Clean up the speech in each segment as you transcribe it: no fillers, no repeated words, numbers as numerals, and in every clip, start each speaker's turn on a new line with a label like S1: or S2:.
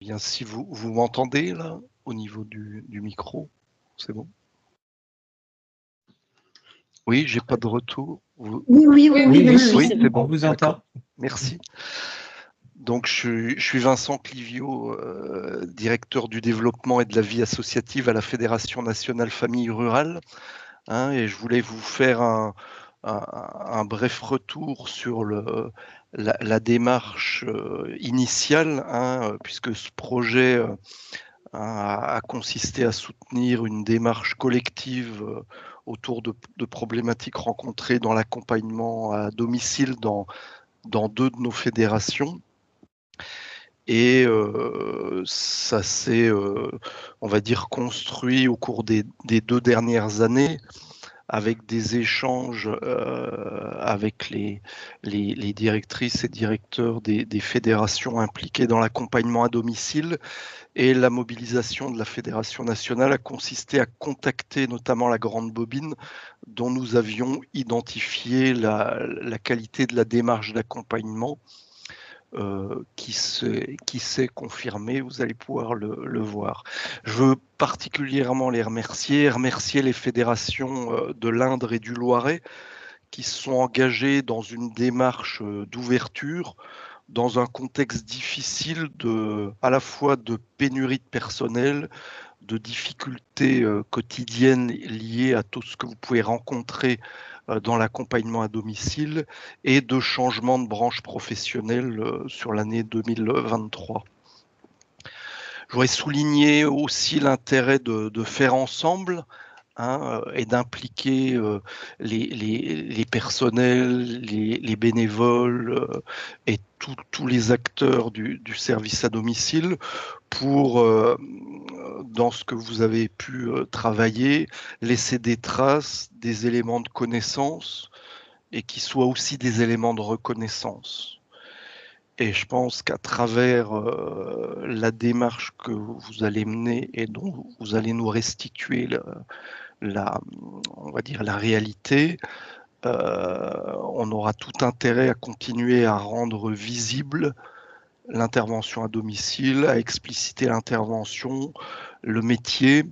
S1: Bien, si vous m'entendez là, au niveau du micro, c'est bon? Oui, j'ai pas de retour.
S2: Oui,
S1: Oui,
S2: c'est
S1: c'est
S2: bon.
S1: bon.
S3: On vous entend.
S1: D'accord. Merci. Donc, je suis Vincent Clivio, directeur du développement et de la vie associative à la Fédération nationale famille rurale, hein, et je voulais vous faire un bref retour sur la démarche initiale, hein, puisque ce projet a consisté à soutenir une démarche collective autour de problématiques rencontrées dans l'accompagnement à domicile dans 2 de nos fédérations. Et ça s'est, on va dire, construit au cours des 2 dernières années avec des échanges avec les directrices et directeurs des fédérations impliquées dans l'accompagnement à domicile. Et la mobilisation de la Fédération nationale a consisté à contacter notamment la Grande Bobine, dont nous avions identifié la qualité de la démarche d'accompagnement, qui s'est confirmée, vous allez pouvoir le voir. Je veux particulièrement les remercier les fédérations de l'Indre et du Loiret, qui se sont engagées dans une démarche d'ouverture, dans un contexte difficile à la fois de pénurie de personnel, de difficultés quotidiennes liées à tout ce que vous pouvez rencontrer dans l'accompagnement à domicile et de changement de branche professionnelle sur l'année 2023. Je voudrais souligner aussi l'intérêt de faire ensemble, hein, et d'impliquer les personnels, les bénévoles et tous les acteurs du service à domicile pour, dans ce que vous avez pu travailler, laisser des traces, des éléments de connaissance et qui soient aussi des éléments de reconnaissance. Et je pense qu'à travers la démarche que vous allez mener et dont vous allez nous restituer on va dire la réalité, on aura tout intérêt à continuer à rendre visible l'intervention à domicile, à expliciter l'intervention, le métier,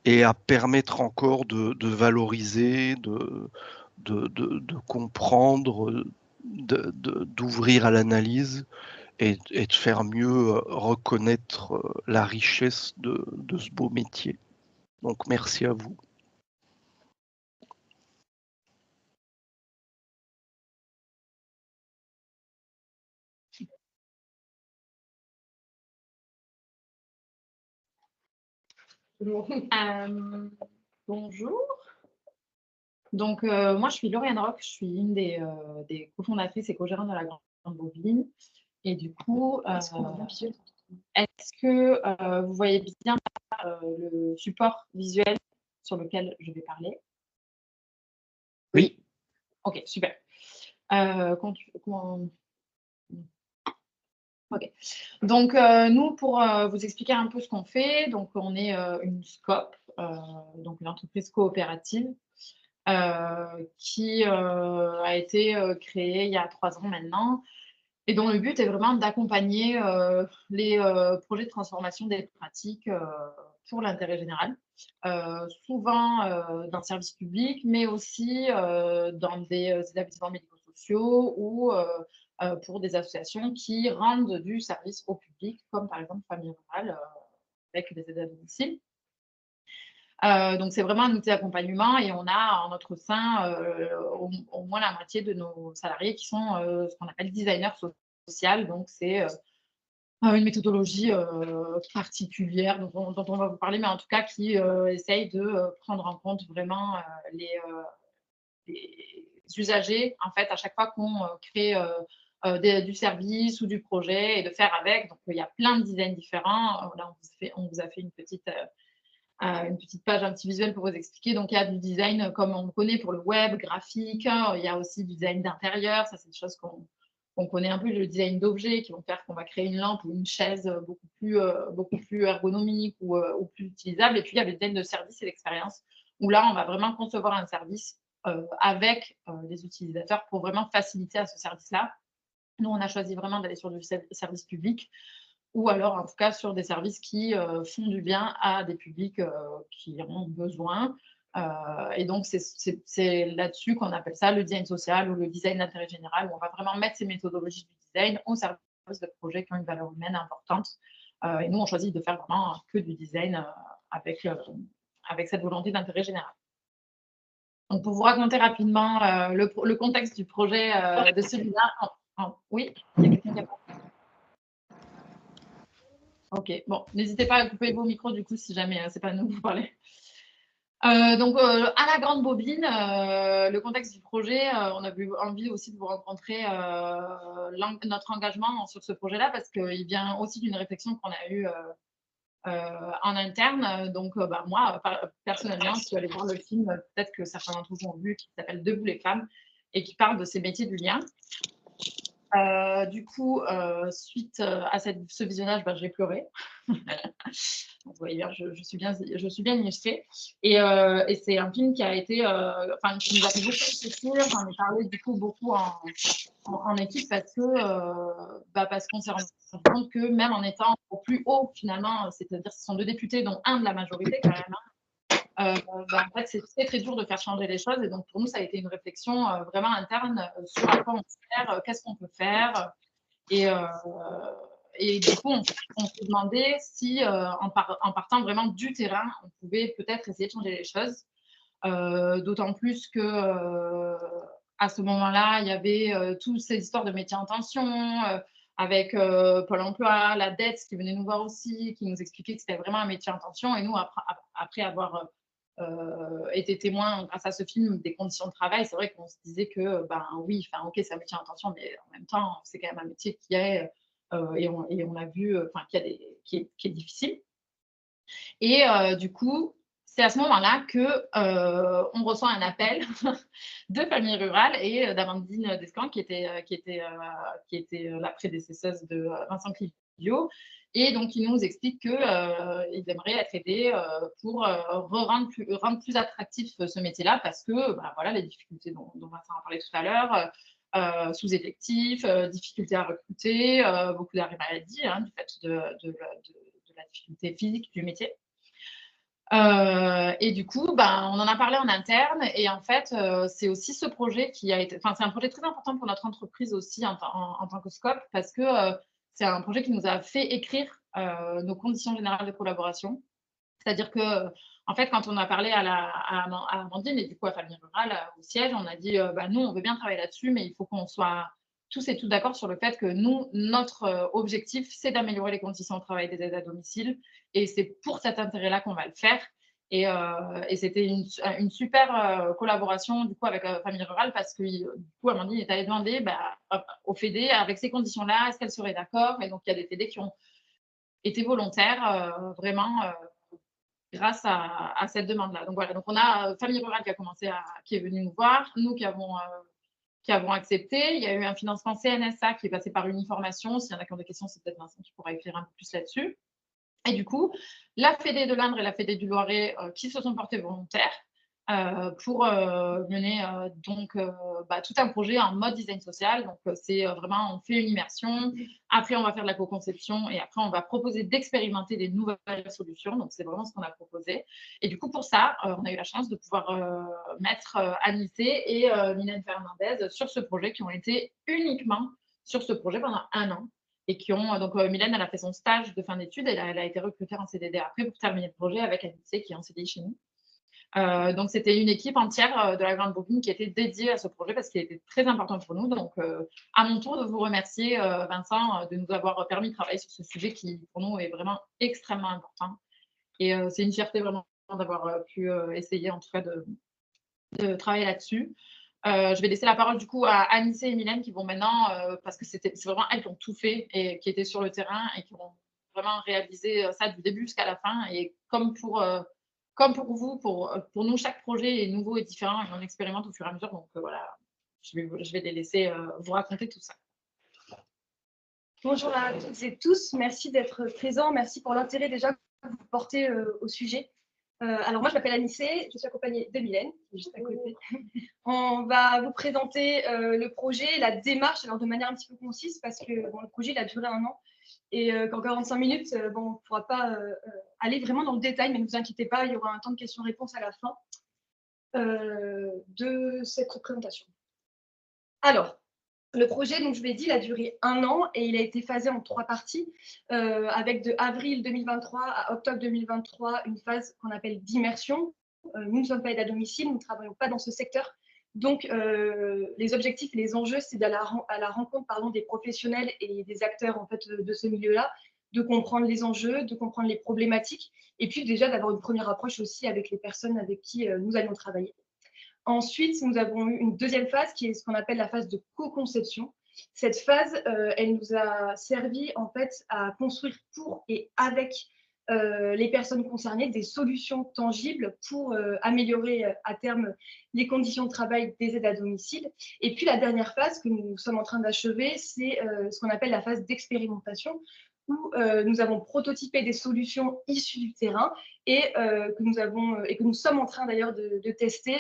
S1: et à permettre encore de valoriser, de comprendre, d'ouvrir à l'analyse et de faire mieux reconnaître la richesse de ce beau métier. Donc merci à vous.
S2: Bonjour. Donc, moi, je suis Lauriane Roch, je suis une des cofondatrices et co-gérantes de la Grande Bobine. Et du coup, est-ce que vous voyez bien le support visuel sur lequel je vais parler?
S3: Oui.
S2: Ok, super. Ok. Donc, nous, pour vous expliquer un peu ce qu'on fait, donc on est une SCOP, donc une entreprise coopérative qui a été créée il y a 3 ans maintenant et dont le but est vraiment d'accompagner les projets de transformation des pratiques pour l'intérêt général, souvent dans le service public, mais aussi dans des établissements médico-sociaux ou pour des associations qui rendent du service au public, comme par exemple Famille Rurale avec des aides à domicile. Donc, c'est vraiment un outil d'accompagnement et on a en notre sein au moins la moitié de nos salariés qui sont ce qu'on appelle designers sociaux. Donc, c'est une méthodologie particulière dont on va vous parler, mais en tout cas qui essaye de prendre en compte vraiment les usagers, en fait, à chaque fois qu'on crée du service ou du projet et de faire avec. Donc, il y a plein de designs différents. Là, on vous a fait une petite page, un petit visuel pour vous expliquer. Donc, il y a du design comme on le connaît pour le web, graphique. Il y a aussi du design d'intérieur. Ça, c'est des choses qu'on connaît un peu, le design d'objets qui vont faire qu'on va créer une lampe ou une chaise beaucoup plus ergonomique ou plus utilisable. Et puis, il y a le design de service et d'expérience où là, on va vraiment concevoir un service avec les utilisateurs pour vraiment faciliter à ce service-là. Nous, on a choisi vraiment d'aller sur du service public ou alors en tout cas sur des services qui font du bien à des publics qui en ont besoin. Et donc, c'est là-dessus qu'on appelle ça le design social ou le design d'intérêt général, où on va vraiment mettre ces méthodologies du design au service de projets qui ont une valeur humaine importante. Et nous, on choisit de faire vraiment que du design avec cette volonté d'intérêt général. Donc, pour vous raconter rapidement le contexte du projet de celui-là. Oui, il y a quelqu'un qui a parlé. Ok, bon, n'hésitez pas à couper vos micros du coup si jamais c'est pas nous que vous parlez. Donc, à la grande bobine, le contexte du projet, on a eu envie aussi de vous rencontrer notre engagement sur ce projet-là parce qu'il vient aussi d'une réflexion qu'on a eue en interne. Donc, moi, personnellement, je suis allée voir le film, peut-être que certains d'entre vous ont vu, qui s'appelle Debout les femmes et qui parle de ces métiers du lien. Du coup, suite à ce visionnage, j'ai pleuré. Vous voyez bien, je suis bien illustrée. Et c'est un film qui a été, qui nous a fait beaucoup réfléchir. J'en ai parlé du coup beaucoup en équipe parce qu'on s'est rendu compte que même en étant au plus haut finalement, c'est-à-dire ce sont 2 députés dont un de la majorité quand même, en fait, c'est très, très dur de faire changer les choses. Et donc, pour nous, ça a été une réflexion vraiment interne sur à quoi on sert, qu'est-ce qu'on peut faire. Et du coup, on s'est demandé si, en partant vraiment du terrain, on pouvait peut-être essayer de changer les choses. D'autant plus que à ce moment-là, il y avait toutes ces histoires de métiers en tension, avec Pôle emploi, la DETS qui venait nous voir aussi, qui nous expliquait que c'était vraiment un métier en tension. Et nous, après avoir été témoin grâce à ce film des conditions de travail, c'est vrai qu'on se disait que, oui, ok, c'est un métier en tension, mais en même temps, c'est quand même un métier qui est, et on a vu, qui est difficile. Et du coup, c'est à ce moment-là qu'on reçoit un appel de Famille Rurale et d'Amandine Descamps, qui était la prédécesseuse de Vincent Clivio. Et donc, ils nous expliquent qu'ils aimeraient être aidés pour rendre plus attractif ce métier-là parce que voilà, les difficultés dont Vincent a parlé tout à l'heure, sous-effectifs, difficultés à recruter, beaucoup d'arrêts maladie du fait de la difficulté physique du métier. Et du coup, on en a parlé en interne et en fait, c'est aussi ce projet qui a été, c'est un projet très important pour notre entreprise aussi en tant que Scope parce que c'est un projet qui nous a fait écrire nos conditions générales de collaboration. C'est-à-dire que, en fait, quand on a parlé à Amandine et du coup à Famille Rurale au siège, on a dit nous, on veut bien travailler là-dessus, mais il faut qu'on soit tous et toutes d'accord sur le fait que nous, notre objectif, c'est d'améliorer les conditions de travail des aides à domicile. Et c'est pour cet intérêt-là qu'on va le faire. Et c'était une super collaboration du coup avec Famille Rurale parce que du coup, Amandine est allée demander au FEDE, avec ces conditions-là, est-ce qu'elle serait d'accord? Et donc, il y a des FEDE qui ont été volontaires, vraiment grâce à cette demande-là. Donc voilà, donc on a Famille Rurale qui est venue nous voir, nous qui avons accepté. Il y a eu un financement CNSA qui est passé par Uniformation. S'il y en a qui ont des questions, c'est peut-être Vincent qui pourra éclairer un peu plus là-dessus. Et du coup, la Fédé de l'Indre et la Fédé du Loiret qui se sont portés volontaires pour mener tout un projet en mode design social. Donc, c'est vraiment, on fait une immersion, après on va faire de la co-conception et après on va proposer d'expérimenter des nouvelles solutions. Donc, c'est vraiment ce qu'on a proposé. Et du coup, pour ça, on a eu la chance de pouvoir mettre Anissé et Mylène Fernandez sur ce projet, qui ont été uniquement sur ce projet pendant 1 an. Et qui ont, donc Mylène, elle a fait son stage de fin d'études et elle a été recrutée en CDD après pour terminer le projet avec Anissé qui est en CDI chez nous. Donc, c'était une équipe entière de la Grande Bobine qui était dédiée à ce projet parce qu'il était très important pour nous. Donc, à mon tour de vous remercier, Vincent, de nous avoir permis de travailler sur ce sujet qui, pour nous, est vraiment extrêmement important. Et c'est une fierté vraiment d'avoir pu essayer, en tout cas, de travailler là-dessus. Je vais laisser la parole du coup à Anissé et Mylène qui vont maintenant, parce que c'est vraiment elles qui ont tout fait et qui étaient sur le terrain et qui ont vraiment réalisé ça du début jusqu'à la fin. Et comme pour vous, pour nous, chaque projet est nouveau et différent et on expérimente au fur et à mesure. Donc voilà, je vais les laisser vous raconter tout ça.
S4: Bonjour à toutes et tous, merci d'être présents, merci pour l'intérêt déjà que vous portez au sujet. Alors moi je m'appelle Anissé, je suis accompagnée de Mylène, qui est juste à côté. On va vous présenter le projet, la démarche, alors de manière un petit peu concise parce que le projet il a duré 1 an et qu'en 45 minutes, bon, on ne pourra pas aller vraiment dans le détail, mais ne vous inquiétez pas, il y aura un temps de questions-réponses à la fin de cette présentation. Alors, le projet, donc je vous l'ai dit, il a duré 1 an et il a été phasé en 3 parties, avec de avril 2023 à octobre 2023, une phase qu'on appelle d'immersion. Nous ne sommes pas aide à domicile, nous ne travaillons pas dans ce secteur. Donc, les objectifs et les enjeux, c'est d'aller à la rencontre des professionnels et des acteurs en fait, de ce milieu-là, de comprendre les enjeux, de comprendre les problématiques, et puis déjà d'avoir une première approche aussi avec les personnes avec qui nous allons travailler. Ensuite, nous avons eu une deuxième phase qui est ce qu'on appelle la phase de co-conception. Cette phase, elle nous a servi en fait à construire pour et avec les personnes concernées des solutions tangibles pour améliorer à terme les conditions de travail des aides à domicile. Et puis la dernière phase que nous sommes en train d'achever, c'est ce qu'on appelle la phase d'expérimentation, où nous avons prototypé des solutions issues du terrain et que nous sommes en train d'ailleurs de tester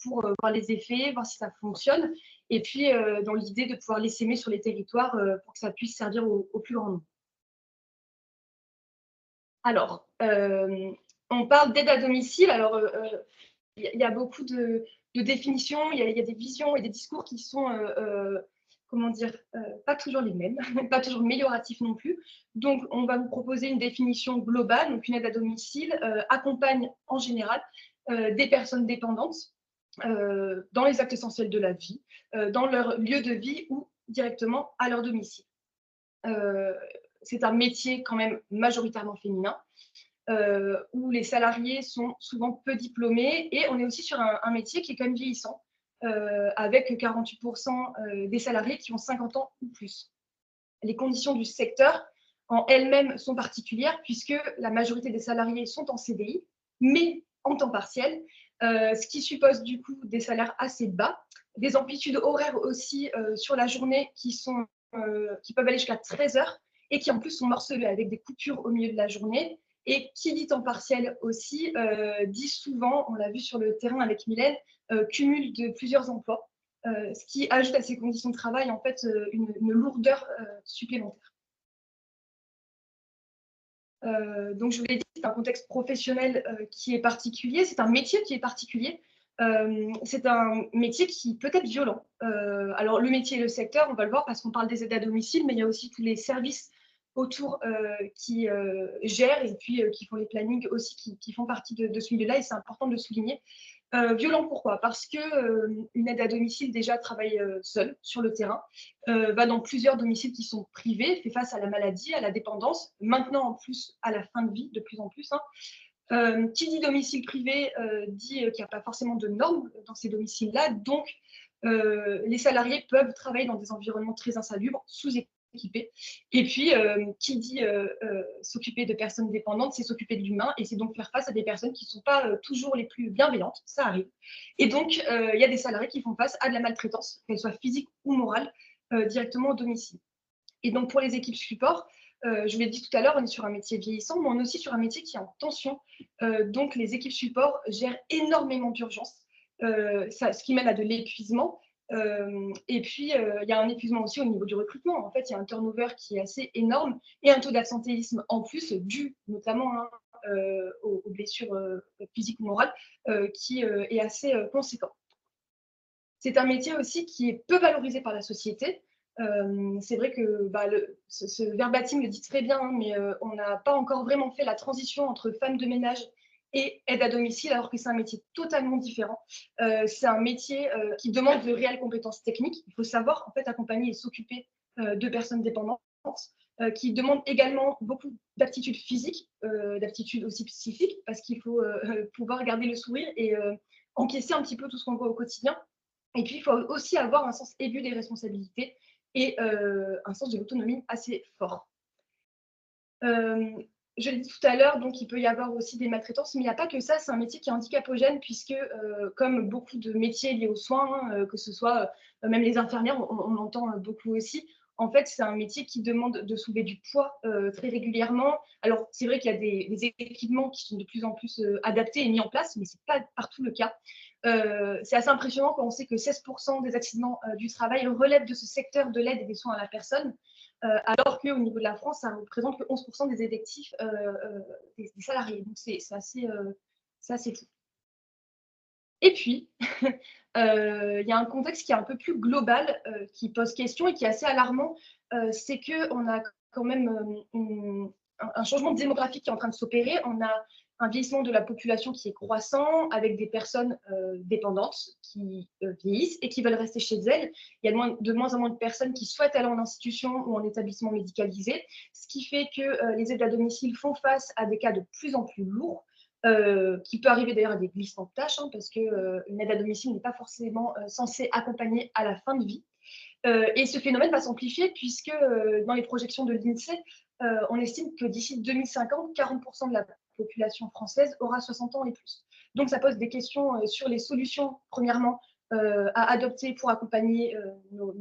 S4: pour voir les effets, voir si ça fonctionne, et puis dans l'idée de pouvoir les s'aimer sur les territoires pour que ça puisse servir au plus grand nombre. Alors, on parle d'aide à domicile. Alors, il y a beaucoup de définitions, il y a des visions et des discours qui sont, comment dire, pas toujours les mêmes, pas toujours amélioratifs non plus. Donc, on va vous proposer une définition globale. Donc, une aide à domicile accompagne en général des personnes dépendantes dans les actes essentiels de la vie, dans leur lieu de vie ou directement à leur domicile. C'est un métier quand même majoritairement féminin, où les salariés sont souvent peu diplômés, et on est aussi sur un métier qui est quand même vieillissant, avec 48% des salariés qui ont 50 ans ou plus. Les conditions du secteur en elles-mêmes sont particulières puisque la majorité des salariés sont en CDI, mais en temps partiel, ce qui suppose du coup des salaires assez bas, des amplitudes horaires aussi sur la journée qui peuvent aller jusqu'à 13 heures et qui en plus sont morcelées avec des coupures au milieu de la journée. Et qui dit temps partiel aussi dit souvent, on l'a vu sur le terrain avec Mylène, cumul de plusieurs emplois, ce qui ajoute à ces conditions de travail en fait une lourdeur supplémentaire. Donc, je vous l'ai dit, c'est un contexte professionnel qui est particulier, c'est un métier qui est particulier, c'est un métier qui peut être violent. Alors, le métier et le secteur, on va le voir parce qu'on parle des aides à domicile, mais il y a aussi tous les services autour qui gèrent et puis qui font les plannings aussi, qui font partie de ce milieu-là, et c'est important de le souligner. Violent, pourquoi? Parce que une aide à domicile déjà travaille seule sur le terrain, va dans plusieurs domiciles qui sont privés, fait face à la maladie, à la dépendance, maintenant en plus à la fin de vie de plus en plus. Qui dit domicile privé dit qu'il n'y a pas forcément de normes dans ces domiciles-là, donc les salariés peuvent travailler dans des environnements très insalubres, sous-équipés. Et puis, qui dit s'occuper de personnes dépendantes, c'est s'occuper de l'humain, et c'est donc faire face à des personnes qui ne sont pas toujours les plus bienveillantes, ça arrive. Et donc, il y a des salariés qui font face à de la maltraitance, qu'elle soit physique ou morale, directement au domicile. Et donc, pour les équipes support, je vous l'ai dit tout à l'heure, on est sur un métier vieillissant, mais on est aussi sur un métier qui est en tension. Donc, les équipes support gèrent énormément d'urgences, ce qui mène à de l'épuisement. Et puis, il y a un épuisement aussi au niveau du recrutement. En fait, il y a un turnover qui est assez énorme et un taux d'absentéisme en plus, dû notamment aux blessures physiques ou morales, qui est assez conséquent. C'est un métier aussi qui est peu valorisé par la société. C'est vrai que ce verbatim le dit très bien, mais on n'a pas encore vraiment fait la transition entre femme de ménage et aide à domicile, alors que c'est un métier totalement différent. C'est un métier qui demande de réelles compétences techniques. Il faut savoir en fait accompagner et s'occuper de personnes dépendantes, qui demande également beaucoup d'aptitudes physiques, d'aptitudes aussi psychiques, parce qu'il faut pouvoir garder le sourire et encaisser un petit peu tout ce qu'on voit au quotidien. Et puis, il faut aussi avoir un sens aigu des responsabilités et un sens de l'autonomie assez fort. Je l'ai dit tout à l'heure, donc il peut y avoir aussi des maltraitances, mais il n'y a pas que ça, c'est un métier qui est handicapogène, puisque comme beaucoup de métiers liés aux soins, que ce soit même les infirmières, on entend beaucoup aussi, en fait, c'est un métier qui demande de soulever du poids très régulièrement. Alors, c'est vrai qu'il y a des équipements qui sont de plus en plus adaptés et mis en place, mais ce n'est pas partout le cas. C'est assez impressionnant quand on sait que 16% des accidents du travail relèvent de ce secteur de l'aide et des soins à la personne. alors qu'au niveau de la France, ça représente que 11% des effectifs des salariés. Donc, c'est assez fou. Et puis, il y a un contexte qui est un peu plus global, qui pose question et qui est assez alarmant. C'est qu'on a quand même un changement démographique qui est en train de s'opérer. On a un vieillissement de la population qui est croissant, avec des personnes dépendantes qui vieillissent et qui veulent rester chez elles. Il y a de moins en moins de personnes qui souhaitent aller en institution ou en établissement médicalisé, ce qui fait que les aides à domicile font face à des cas de plus en plus lourds, qui peut arriver d'ailleurs à des glissements de tâches, parce qu'une aide à domicile n'est pas forcément censée accompagner à la fin de vie. Et ce phénomène va s'amplifier puisque dans les projections de l'INSEE, on estime que d'ici 2050, 40% de la population française aura 60 ans et plus. Donc ça pose des questions sur les solutions, premièrement, à adopter pour accompagner nos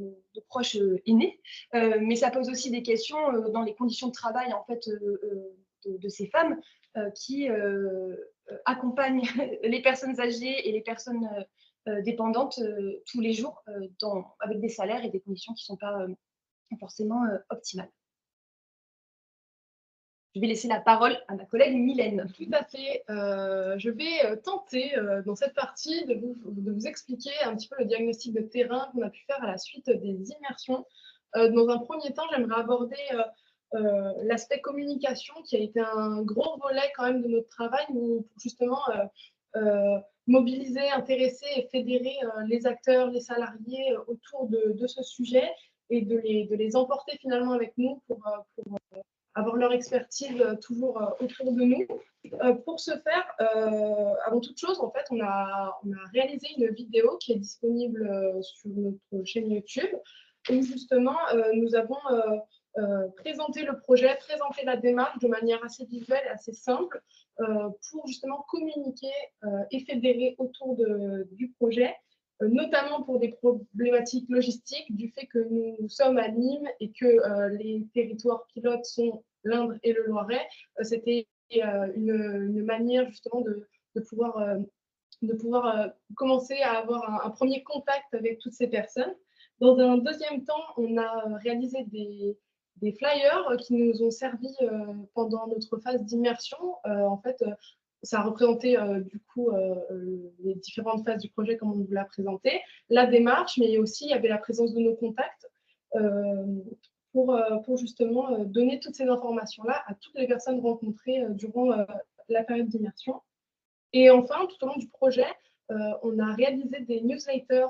S4: proches aînés, mais ça pose aussi des questions dans les conditions de travail en fait, de ces femmes qui accompagnent les personnes âgées et les personnes dépendantes tous les jours avec des salaires et des conditions qui ne sont pas forcément optimales. Je vais laisser la parole à ma collègue Mylène.
S3: Tout à fait. Je vais tenter dans cette partie de vous expliquer un petit peu le diagnostic de terrain qu'on a pu faire à la suite des immersions. Dans un premier temps, j'aimerais aborder l'aspect communication qui a été un gros volet quand même de notre travail pour justement mobiliser, intéresser et fédérer les acteurs, les salariés autour de ce sujet et de les emporter finalement avec nous pour avoir leur expertise toujours autour de nous. Pour ce faire, avant toute chose, en fait, on a réalisé une vidéo qui est disponible sur notre chaîne YouTube où justement nous avons présenté le projet, présenté la démarche de manière assez visuelle et assez simple pour justement communiquer et fédérer autour du projet, notamment pour des problématiques logistiques, du fait que nous sommes à Nîmes et que les territoires pilotes sont l'Indre et le Loiret. C'était une manière justement de pouvoir commencer à avoir un premier contact avec toutes ces personnes. Dans un deuxième temps, on a réalisé des flyers qui nous ont servi pendant notre phase d'immersion. En fait, ça a représenté du coup les différentes phases du projet comme on vous l'a présenté, la démarche, mais aussi il y avait la présence de nos contacts pour justement donner toutes ces informations-là à toutes les personnes rencontrées durant la période d'immersion. Et enfin, tout au long du projet, on a réalisé des newsletters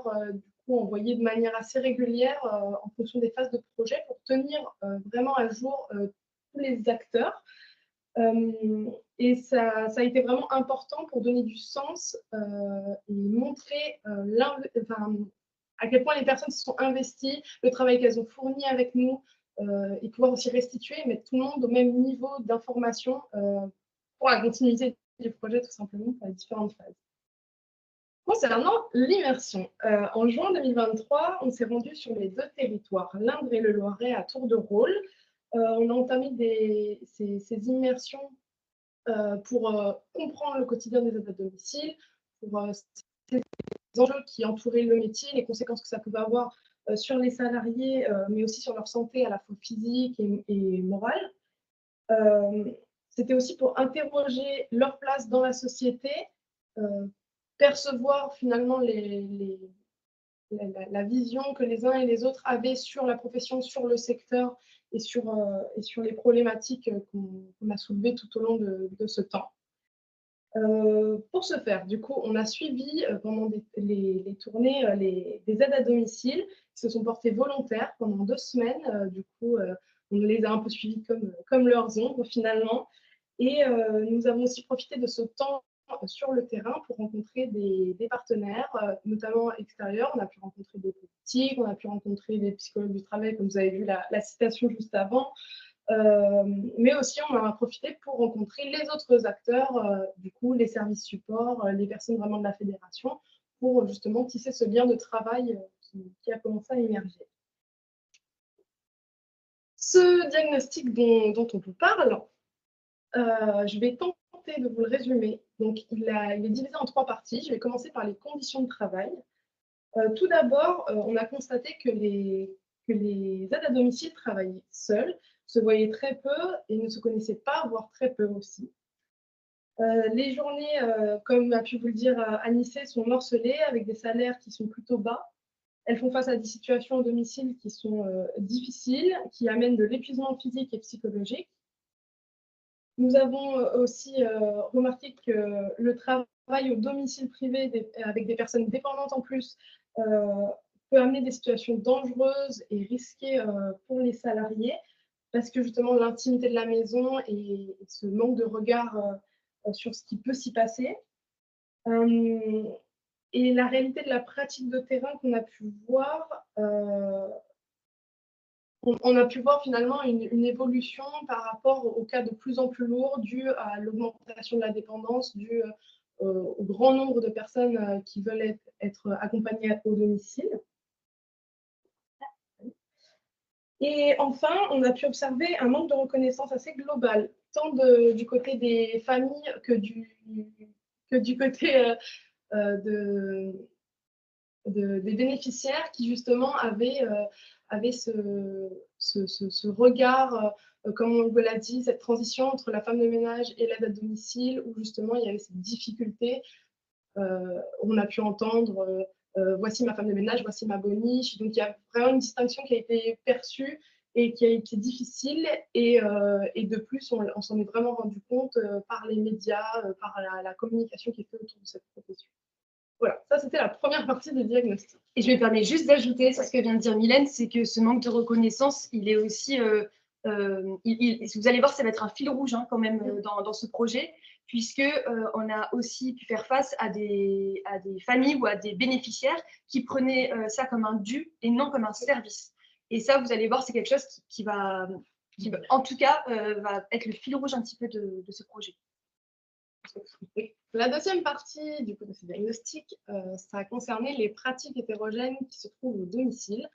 S3: envoyés de manière assez régulière en fonction des phases de projet pour tenir vraiment à jour tous les acteurs. Et ça a été vraiment important pour donner du sens et montrer à quel point les personnes se sont investies, le travail qu'elles ont fourni avec nous et pouvoir aussi restituer, mettre tout le monde au même niveau d'information pour la continuité du projet, tout simplement, pour les différentes phases. Concernant l'immersion, en juin 2023, on s'est rendu sur les deux territoires, l'Indre et le Loiret, à tour de rôle. On a entamé ces immersions pour comprendre le quotidien des aides à domicile, pour les enjeux qui entouraient le métier, les conséquences que ça pouvait avoir sur les salariés, mais aussi sur leur santé à la fois physique et morale. C'était aussi pour interroger leur place dans la société, percevoir finalement la vision que les uns et les autres avaient sur la profession, sur le secteur et sur les problématiques qu'on a soulevées tout au long de ce temps. Pour ce faire, du coup, on a suivi pendant les tournées des aides à domicile qui se sont portées volontaires pendant 2 semaines. Du coup, on les a un peu suivis comme leurs ombres finalement. Et nous avons aussi profité de ce temps sur le terrain pour rencontrer des partenaires, notamment extérieurs. On a pu rencontrer des politiques, on a pu rencontrer des psychologues du travail, comme vous avez vu la citation juste avant. Mais aussi, on en a profité pour rencontrer les autres acteurs, du coup, les services supports, les personnes vraiment de la fédération, pour justement tisser ce lien de travail qui a commencé à émerger. Ce diagnostic dont on vous parle, je vais tenter de vous le résumer. Donc, il est divisé en 3 parties. Je vais commencer par les conditions de travail. Tout d'abord, on a constaté que que les aides à domicile travaillaient seules, se voyaient très peu et ne se connaissaient pas, voire très peu aussi. Les journées, comme a pu vous le dire Anissé, sont morcelées avec des salaires qui sont plutôt bas. Elles font face à des situations au domicile qui sont difficiles, qui amènent de l'épuisement physique et psychologique. Nous avons aussi remarqué que le travail au domicile privé avec des personnes dépendantes en plus peut amener des situations dangereuses et risquées pour les salariés parce que justement l'intimité de la maison et ce manque de regard sur ce qui peut s'y passer. Et la réalité de la pratique de terrain qu'on a pu voir, on a pu voir finalement une évolution par rapport aux cas de plus en plus lourds dû à l'augmentation de la dépendance, dû au grand nombre de personnes qui veulent être accompagnées au domicile. Et enfin, on a pu observer un manque de reconnaissance assez global, tant du côté des familles que du côté des bénéficiaires qui justement avaient ce regard, comme on vous l'a dit, cette transition entre la femme de ménage et l'aide à domicile, où justement il y avait cette difficulté. On a pu entendre voici ma femme de ménage, voici ma boniche. Donc il y a vraiment une distinction qui a été perçue et qui a été difficile. Et de plus, on s'en est vraiment rendu compte par les médias, par la communication qui est faite autour de cette profession. Voilà, ça c'était la première partie du diagnostic.
S4: Et je me permets juste d'ajouter ce que vient de dire Mylène, c'est que ce manque de reconnaissance, il est aussi, vous allez voir, ça va être un fil rouge quand même dans ce projet, puisque on a aussi pu faire face à des familles ou à des bénéficiaires qui prenaient ça comme un dû et non comme un service. Et ça, vous allez voir, c'est quelque chose qui va, en tout cas, va être le fil rouge un petit peu de ce projet.
S3: Oui. La deuxième partie du coup, de ce diagnostic, ça a concerné les pratiques hétérogènes qui se trouvent au domicile.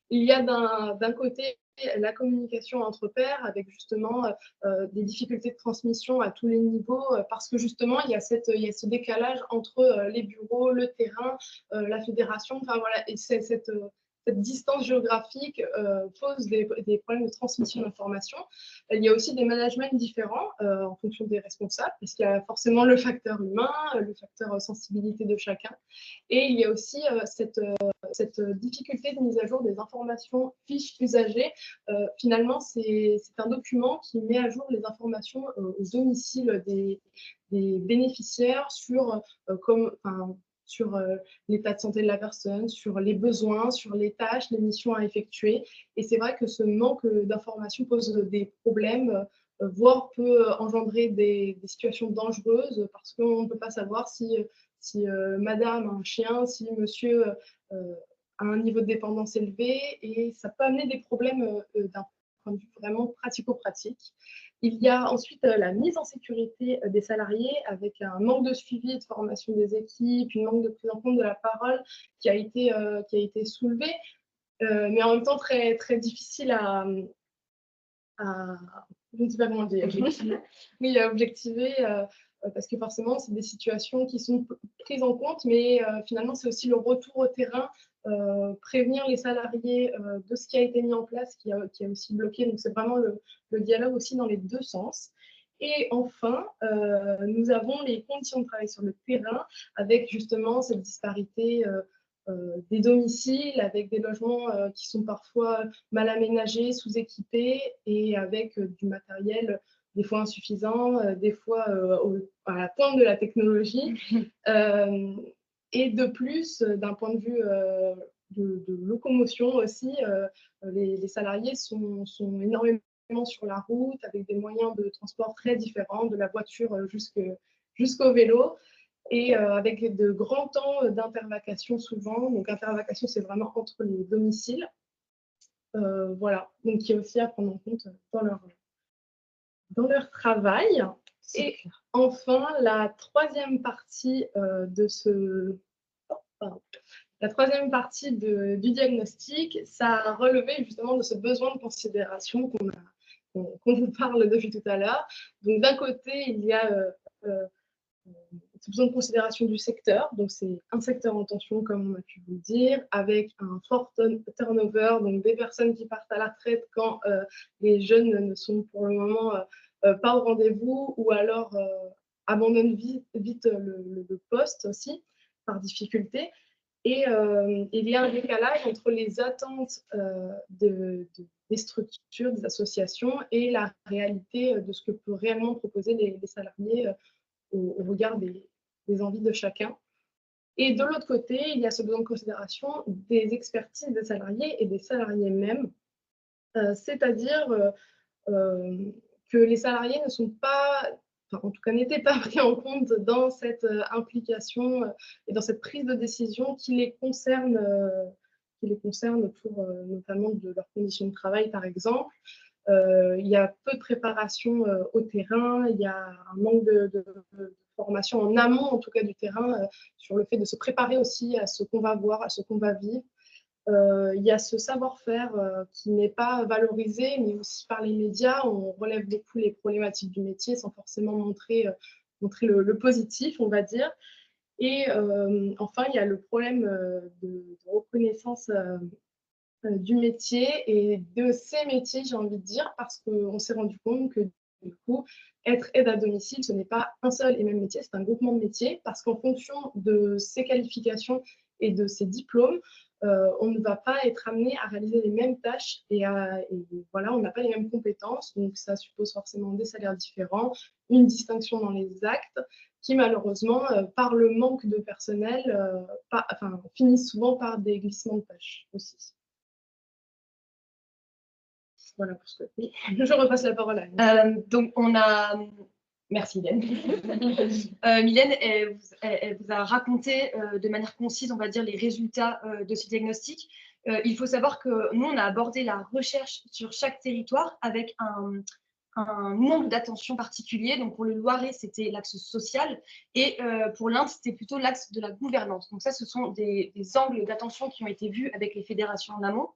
S3: Il y a d'un côté la communication entre pairs avec justement des difficultés de transmission à tous les niveaux parce que justement il y a ce décalage entre les bureaux, le terrain, la fédération, enfin voilà, et cette distance géographique pose des problèmes de transmission d'informations. Il y a aussi des managements différents en fonction des responsables, parce qu'il y a forcément le facteur humain, le facteur sensibilité de chacun. Et il y a aussi cette difficulté de mise à jour des informations fiches usagées. Finalement, c'est un document qui met à jour les informations au domicile des bénéficiaires sur sur l'état de santé de la personne, sur les besoins, sur les tâches, les missions à effectuer. Et c'est vrai que ce manque d'informations pose des problèmes, voire peut engendrer des situations dangereuses parce qu'on ne peut pas savoir si madame a un chien, si monsieur a un niveau de dépendance élevé, et ça peut amener des problèmes d'un point de vue vraiment pratico-pratique. Il y a ensuite la mise en sécurité des salariés avec un manque de suivi et de formation des équipes, une manque de prise en compte de la parole qui a été soulevé, mais en même temps très, très difficile à je ne sais pas comment dire, oui, à objectiver, parce que forcément, c'est des situations qui sont prises en compte, mais finalement, c'est aussi le retour au terrain, prévenir les salariés de ce qui a été mis en place, qui a aussi bloqué. Donc, c'est vraiment le dialogue aussi dans les deux sens. Et enfin, nous avons les conditions de travail sur le terrain, avec justement cette disparité des domiciles, avec des logements qui sont parfois mal aménagés, sous-équipés et avec du matériel des fois insuffisant, des fois à la pointe de la technologie. Et de plus, d'un point de vue de locomotion aussi, les salariés sont énormément sur la route avec des moyens de transport très différents, de la voiture jusqu'au vélo. Et avec de grands temps d'intervacation souvent. Donc, intervacation, c'est vraiment entre les domiciles. Voilà, donc il y a aussi à prendre en compte dans leur travail. Et enfin, la troisième partie du diagnostic, ça a relevé justement de ce besoin de considération qu'on vous parle depuis tout à l'heure. Donc, d'un côté, il y a ces besoins de considération du secteur. Donc, c'est un secteur en tension, comme on a pu vous le dire, avec un fort turnover, donc des personnes qui partent à la retraite quand les jeunes ne sont pour le moment pas au rendez-vous ou alors abandonnent vite le poste aussi par difficulté. Et il y a un décalage entre les attentes des structures, des associations et la réalité de ce que peuvent réellement proposer les salariés au regard des envies de chacun. Et de l'autre côté, il y a ce besoin de considération des expertises des salariés et des salariés même, c'est-à-dire que les salariés ne sont pas, enfin, en tout cas n'étaient pas pris en compte dans cette implication et dans cette prise de décision qui les concerne autour notamment de leurs conditions de travail, par exemple. Il y a peu de préparation au terrain, il y a un manque de formation en amont, en tout cas du terrain, sur le fait de se préparer aussi à ce qu'on va voir, à ce qu'on va vivre. Il y a ce savoir-faire qui n'est pas valorisé, mais aussi par les médias. On relève beaucoup les problématiques du métier sans forcément montrer le positif, on va dire. Et enfin, il y a le problème de reconnaissance du métier et de ces métiers, j'ai envie de dire, parce qu'on s'est rendu compte que du coup, être aide à domicile, ce n'est pas un seul et même métier, c'est un groupement de métiers, parce qu'en fonction de ses qualifications et de ses diplômes, on ne va pas être amené à réaliser les mêmes tâches et voilà, on n'a pas les mêmes compétences, donc ça suppose forcément des salaires différents, une distinction dans les actes qui malheureusement, par le manque de personnel, finissent souvent par des glissements de tâches aussi. Voilà pour ce que je repasse la parole à Anne.
S4: Donc, on a. Merci, Mylène. Mylène, elle vous a raconté de manière concise, on va dire, les résultats de ce diagnostic. Il faut savoir que nous, on a abordé la recherche sur chaque territoire avec un nombre d'attention particulier. Donc, pour le Loiret, c'était l'axe social et pour l'Inde, c'était plutôt l'axe de la gouvernance. Donc, ça, ce sont des angles d'attention qui ont été vus avec les fédérations en amont.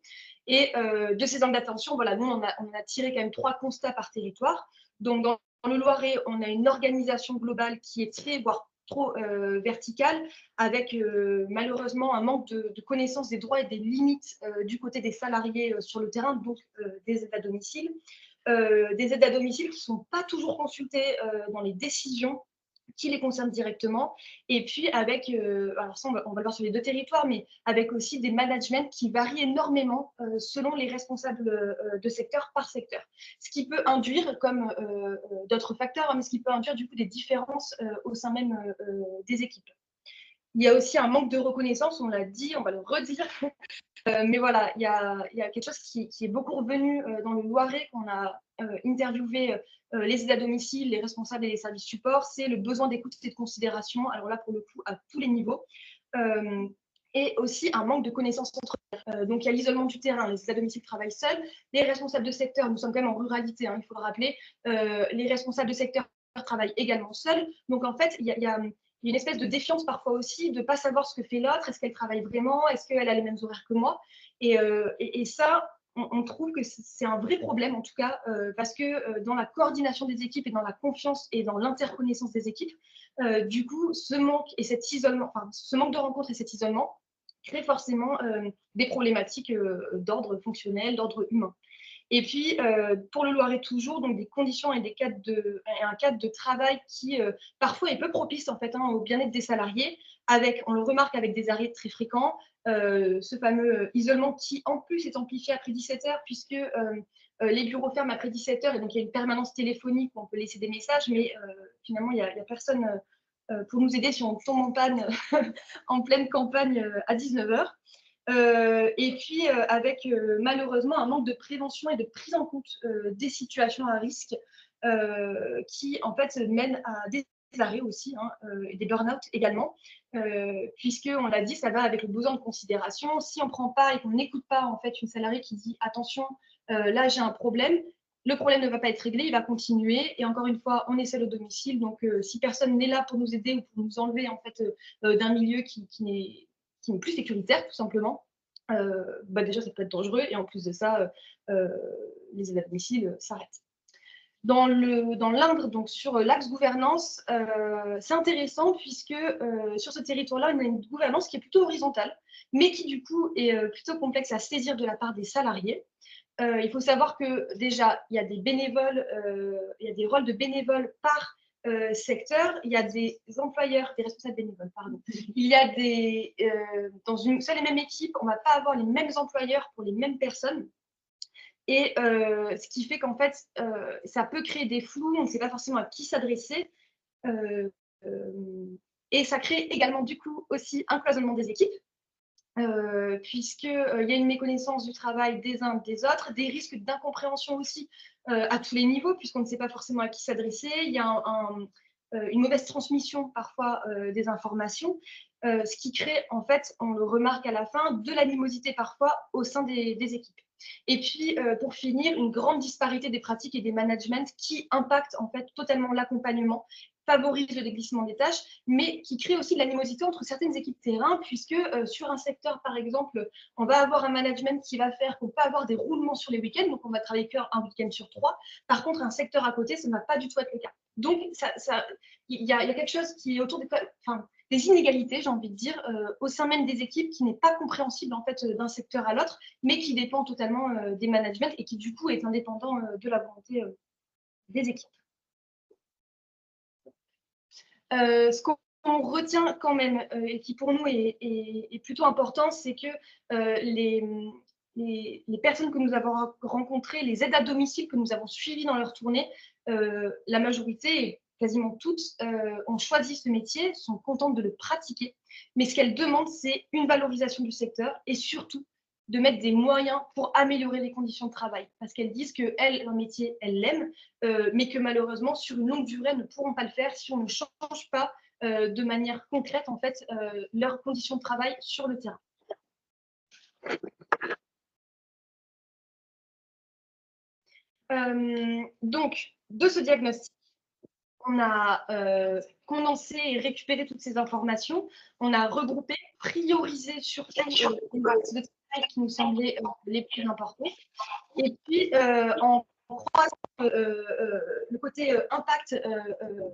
S4: Et de ces angles d'attention, voilà, nous, on a tiré quand même 3 constats par territoire. Donc, dans le Loiret, on a une organisation globale qui est très, voire trop verticale, avec malheureusement un manque de connaissance des droits et des limites du côté des salariés sur le terrain, donc des aides à domicile. Des aides à domicile qui ne sont pas toujours consultées dans les décisions qui les concernent directement. Et puis avec, alors ça on va le voir sur les 2 territoires, mais avec aussi des managements qui varient énormément selon les responsables de secteur par secteur. Ce qui peut induire, comme d'autres facteurs, mais ce qui peut induire du coup des différences au sein même des équipes. Il y a aussi un manque de reconnaissance, on l'a dit, on va le redire. Mais voilà, il y a quelque chose qui est beaucoup revenu dans le Loiret, qu'on a interviewé les aides à domicile, les responsables et les services supports, c'est le besoin d'écoute et de considération, alors là pour le coup à tous les niveaux, et aussi un manque de connaissances entre eux. Donc il y a l'isolement du terrain, les aides à domicile travaillent seuls, les responsables de secteur, nous sommes quand même en ruralité, hein, il faut le rappeler, les responsables de secteur travaillent également seuls, donc en fait il y a une espèce de défiance parfois aussi de ne pas savoir ce que fait l'autre, est-ce qu'elle travaille vraiment, est-ce qu'elle a les mêmes horaires que moi, et ça, on trouve que c'est un vrai problème en tout cas, parce que dans la coordination des équipes et dans la confiance et dans l'interconnaissance des équipes, du coup, ce manque et cet isolement, enfin, ce manque de rencontre et cet isolement crée forcément des problématiques d'ordre fonctionnel, d'ordre humain. Et puis, pour le Loiret toujours, donc des conditions et un cadre de travail qui, parfois, est peu propice en fait, au bien-être des salariés, on le remarque avec des arrêts très fréquents, ce fameux isolement qui, en plus, est amplifié après 17 heures, puisque les bureaux ferment après 17 heures, et donc il y a une permanence téléphonique où on peut laisser des messages, mais finalement, il n'y a personne pour nous aider si on tombe en panne en pleine campagne à 19 heures. Et puis avec malheureusement un manque de prévention et de prise en compte des situations à risque qui en fait mènent à des arrêts aussi, et des burn-out également, puisque on l'a dit, ça va avec le besoin de considération. Si on ne prend pas et qu'on n'écoute pas en fait une salariée qui dit attention, là j'ai un problème, le problème ne va pas être réglé, il va continuer. Et encore une fois, on est seul au domicile, donc si personne n'est là pour nous aider ou pour nous enlever en fait d'un milieu qui n'est plus sécuritaire, tout simplement, déjà, ça peut être dangereux. Et en plus de ça, les aides à domicile s'arrêtent. Dans l'Indre, donc sur l'axe gouvernance, c'est intéressant puisque sur ce territoire-là, on a une gouvernance qui est plutôt horizontale, mais qui du coup est plutôt complexe à saisir de la part des salariés. Il faut savoir que déjà, il y a des bénévoles, il y a des rôles de bénévoles par secteur, il y a des employeurs, des responsables bénévoles, pardon. Il y a dans une seule et même équipe, on ne va pas avoir les mêmes employeurs pour les mêmes personnes. Et ce qui fait qu'en fait, ça peut créer des flous, on ne sait pas forcément à qui s'adresser. Et ça crée également du coup aussi un cloisonnement des équipes. Puisqu'il y a une méconnaissance du travail des uns des autres, des risques d'incompréhension aussi à tous les niveaux, puisqu'on ne sait pas forcément à qui s'adresser. Il y a une mauvaise transmission parfois des informations, ce qui crée, en fait, on le remarque à la fin, de l'animosité parfois au sein des équipes. Et puis, pour finir, une grande disparité des pratiques et des managements qui impactent en fait totalement l'accompagnement, favorise le déglissement des tâches, mais qui crée aussi de l'animosité entre certaines équipes terrain, puisque sur un secteur, par exemple, on va avoir un management qui va faire qu'on peut avoir des roulements sur les week-ends, donc on va travailler qu'un week-end sur 3. Par contre, un secteur à côté, ça ne va pas du tout être le cas. Donc, il y a quelque chose qui est autour des inégalités, j'ai envie de dire, au sein même des équipes qui n'est pas compréhensible en fait d'un secteur à l'autre, mais qui dépend totalement des managements et qui du coup est indépendant de la volonté des équipes. Ce qu'on retient quand même et qui pour nous est plutôt important, c'est que les personnes que nous avons rencontrées, les aides à domicile que nous avons suivies dans leur tournée, la majorité, quasiment toutes, ont choisi ce métier, sont contentes de le pratiquer. Mais ce qu'elles demandent, c'est une valorisation du secteur et surtout de mettre des moyens pour améliorer les conditions de travail. Parce qu'elles disent qu'elles, leur métier, elles l'aiment, mais que malheureusement, sur une longue durée, ne pourront pas le faire si on ne change pas de manière concrète, en fait, leurs conditions de travail sur le terrain. Donc, de ce diagnostic, on a condensé et récupéré toutes ces informations. On a regroupé, priorisé sur les parties de travail qui nous semblaient les plus importantes. Et puis, en croisant le côté impact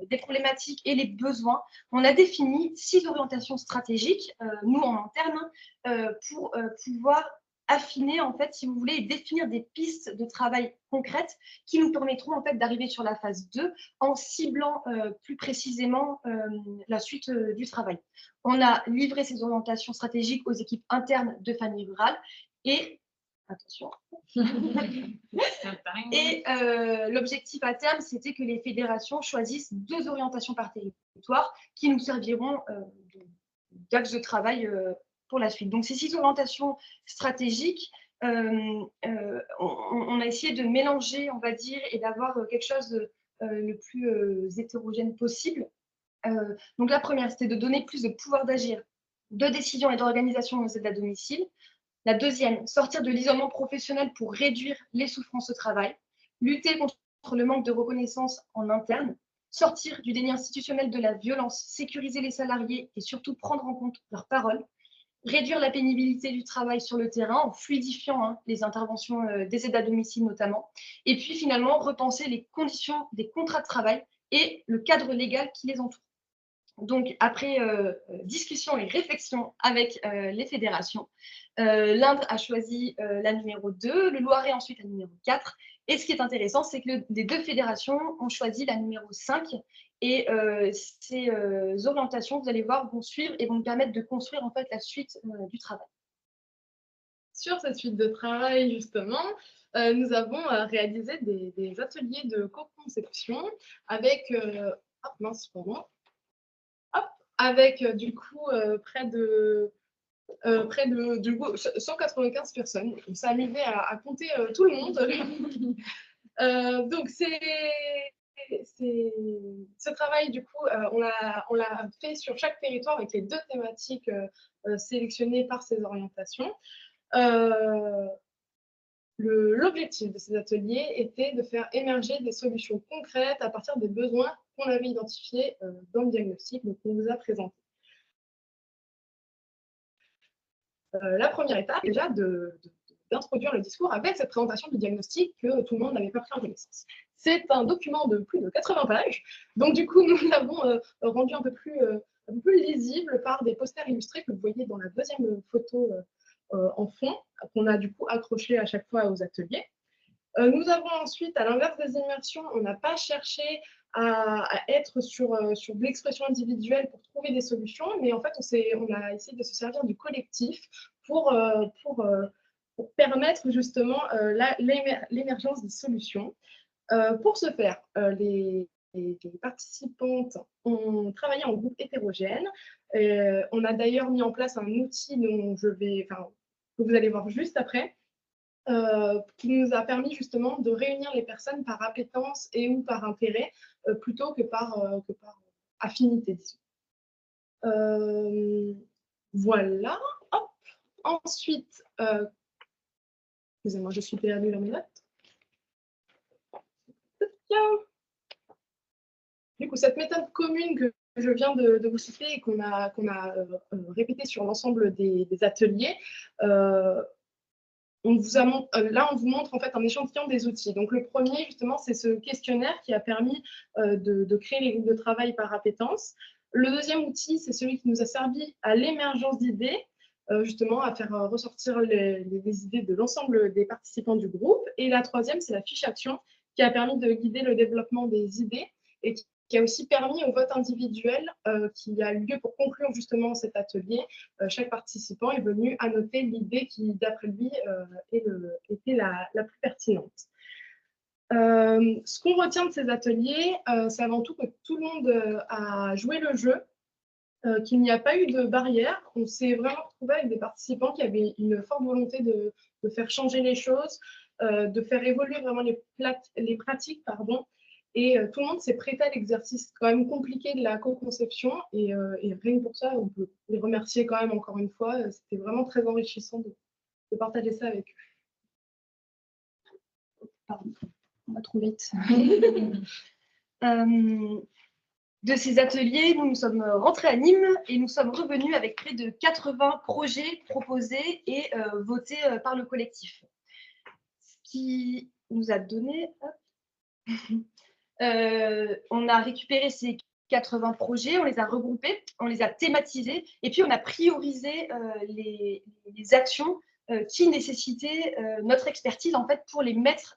S4: des problématiques et les besoins, on a défini 6 orientations stratégiques, nous en interne, pour pouvoir affiner, en fait, si vous voulez, et définir des pistes de travail concrètes qui nous permettront, en fait, d'arriver sur la phase 2 en ciblant plus précisément la suite du travail. On a livré ces orientations stratégiques aux équipes internes de familles rurales et, attention, et l'objectif à terme, c'était que les fédérations choisissent 2 orientations par territoire qui nous serviront d'axe de travail pour la suite. Donc, ces 6 orientations stratégiques, on a essayé de mélanger, on va dire, et d'avoir quelque chose le plus hétérogène possible. Donc, la première, c'était de donner plus de pouvoir d'agir, de décision et d'organisation aux aides à domicile. La deuxième, sortir de l'isolement professionnel pour réduire les souffrances au travail, lutter contre le manque de reconnaissance en interne, sortir du déni institutionnel de la violence, sécuriser les salariés et surtout prendre en compte leurs paroles, réduire la pénibilité du travail sur le terrain en fluidifiant les interventions des aides à domicile notamment, et puis finalement repenser les conditions des contrats de travail et le cadre légal qui les entoure. Donc, après discussion et réflexion avec les fédérations, l'Indre a choisi la numéro 2, le Loiret ensuite la numéro 4. Et ce qui est intéressant, c'est que les 2 fédérations ont choisi la numéro 5. Et ces orientations, vous allez voir, vont suivre et vont nous permettre de construire en fait la suite du travail.
S3: Sur cette suite de travail, justement, nous avons réalisé des ateliers de co-conception avec avec du coup près de 195 personnes. On s'est amusé à compter tout le monde. Donc, ce travail, du coup, on l'a fait sur chaque territoire avec les 2 thématiques sélectionnées par ces orientations. L'objectif de ces ateliers était de faire émerger des solutions concrètes à partir des besoins qu'on avait identifiés dans le diagnostic qu'on vous a présenté. La première étape, déjà, d'introduire le discours avec cette présentation du diagnostic que tout le monde n'avait pas pris en connaissance. C'est un document de plus de 80 pages. Donc, du coup, nous l'avons rendu un peu plus lisible par des posters illustrés que vous voyez dans la deuxième photo en fond, qu'on a du coup accroché à chaque fois aux ateliers. Nous avons ensuite, à l'inverse des immersions, on n'a pas cherché à être sur de l'expression individuelle pour trouver des solutions, mais en fait, on a essayé de se servir du collectif pour permettre justement l'émergence des solutions. Pour ce faire, les participantes ont travaillé en groupe hétérogène. On a d'ailleurs mis en place un outil que vous allez voir juste après, qui nous a permis justement de réunir les personnes par appétence et ou par intérêt, plutôt que par affinité, disons. Voilà. Hop. Ensuite, excusez-moi, je suis perdue dans mes notes. Du coup, cette méthode commune que je viens de vous citer et qu'on a répétée sur l'ensemble des ateliers, on vous montre en fait un échantillon des outils. Donc le premier, justement, c'est ce questionnaire qui a permis de créer les groupes de travail par appétence. Le deuxième outil, c'est celui qui nous a servi à l'émergence d'idées, justement à faire ressortir les idées de l'ensemble des participants du groupe. Et la troisième, c'est la fiche action qui a permis de guider le développement des idées et qui a aussi permis au vote individuel qui a eu lieu pour conclure justement cet atelier. Chaque participant est venu annoter l'idée qui, d'après lui, était la plus pertinente. Ce qu'on retient de ces ateliers, c'est avant tout que tout le monde a joué le jeu, qu'il n'y a pas eu de barrière. On s'est vraiment retrouvé avec des participants qui avaient une forte volonté de faire changer les choses, de faire évoluer vraiment les pratiques, pardon. Et tout le monde s'est prêté à l'exercice quand même compliqué de la co-conception. Et rien que pour ça, on peut les remercier quand même encore une fois. C'était vraiment très enrichissant de partager ça avec eux.
S4: Pardon, on va trop vite. De ces ateliers, nous sommes rentrés à Nîmes et nous sommes revenus avec près de 80 projets proposés et votés par le collectif. Ce qui nous a donné... on a récupéré ces 80 projets, on les a regroupés, on les a thématisés et puis on a priorisé les actions qui nécessitaient notre expertise en fait pour les mettre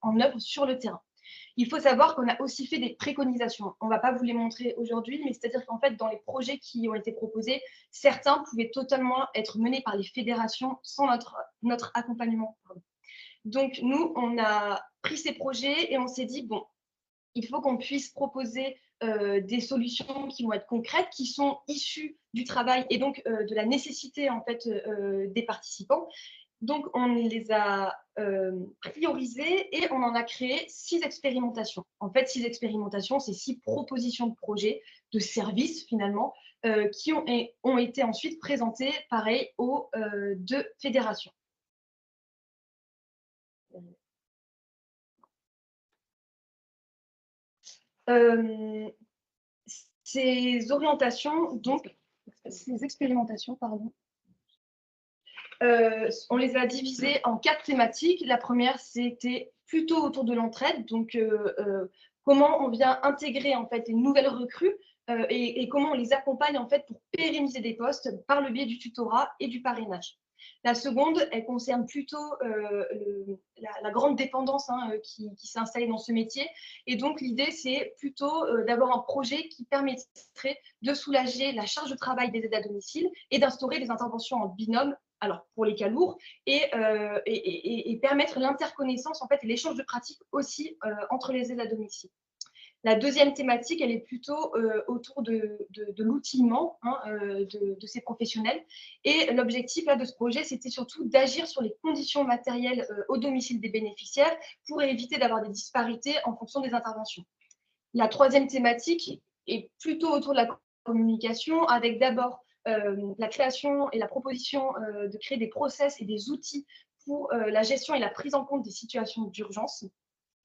S4: en œuvre sur le terrain. Il faut savoir qu'on a aussi fait des préconisations. On ne va pas vous les montrer aujourd'hui, mais c'est-à-dire qu'en fait, dans les projets qui ont été proposés, certains pouvaient totalement être menés par les fédérations sans notre accompagnement. Donc, nous, on a pris ces projets et on s'est dit, bon, il faut qu'on puisse proposer des solutions qui vont être concrètes, qui sont issues du travail et donc de la nécessité en fait, des participants. Donc, on les a priorisés et on en a créé 6 expérimentations. En fait, 6 expérimentations, c'est 6 propositions de projets, de services finalement, qui ont été ensuite présentées, pareil, aux 2 fédérations. Ces orientations, donc, ces expérimentations, pardon, on les a divisées en 4 thématiques. La première, c'était plutôt autour de l'entraide, donc comment on vient intégrer en fait une nouvelle recrue et comment on les accompagne en fait pour pérenniser des postes par le biais du tutorat et du parrainage. La seconde, elle concerne plutôt la grande dépendance qui s'est installée dans ce métier. Et donc, l'idée, c'est plutôt d'avoir un projet qui permettrait de soulager la charge de travail des aides à domicile et d'instaurer des interventions en binôme, alors pour les cas lourds, et permettre l'interconnaissance en fait, et l'échange de pratiques aussi entre les aides à domicile. La deuxième thématique, elle est plutôt autour de l'outillement de ces professionnels. Et l'objectif de ce projet, c'était surtout d'agir sur les conditions matérielles au domicile des bénéficiaires pour éviter d'avoir des disparités en fonction des interventions. La troisième thématique est plutôt autour de la communication, avec d'abord la création et la proposition de créer des process et des outils pour la gestion et la prise en compte des situations d'urgence.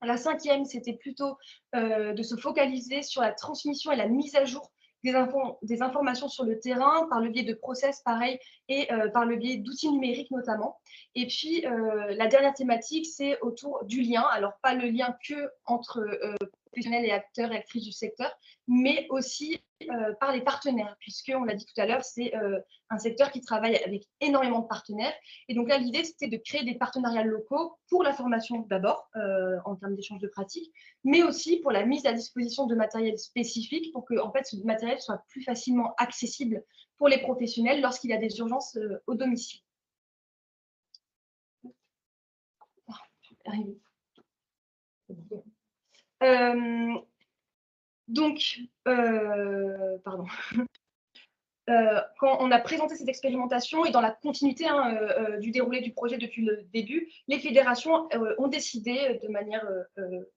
S4: La cinquième, c'était plutôt de se focaliser sur la transmission et la mise à jour des informations sur le terrain, par le biais de process, pareil, et par le biais d'outils numériques notamment. Et puis, la dernière thématique, c'est autour du lien. Alors, pas le lien que entre professionnels et acteurs et actrices du secteur, mais aussi par les partenaires, puisqu'on l'a dit tout à l'heure, c'est un secteur qui travaille avec énormément de partenaires. Et donc là, l'idée, c'était de créer des partenariats locaux pour la formation d'abord, en termes d'échange de pratiques, mais aussi pour la mise à disposition de matériel spécifique pour que en fait, ce matériel soit plus facilement accessible pour les professionnels lorsqu'il y a des urgences au domicile. Pardon. Quand on a présenté cette expérimentation et dans la continuité du déroulé du projet depuis le début, les fédérations ont décidé de manière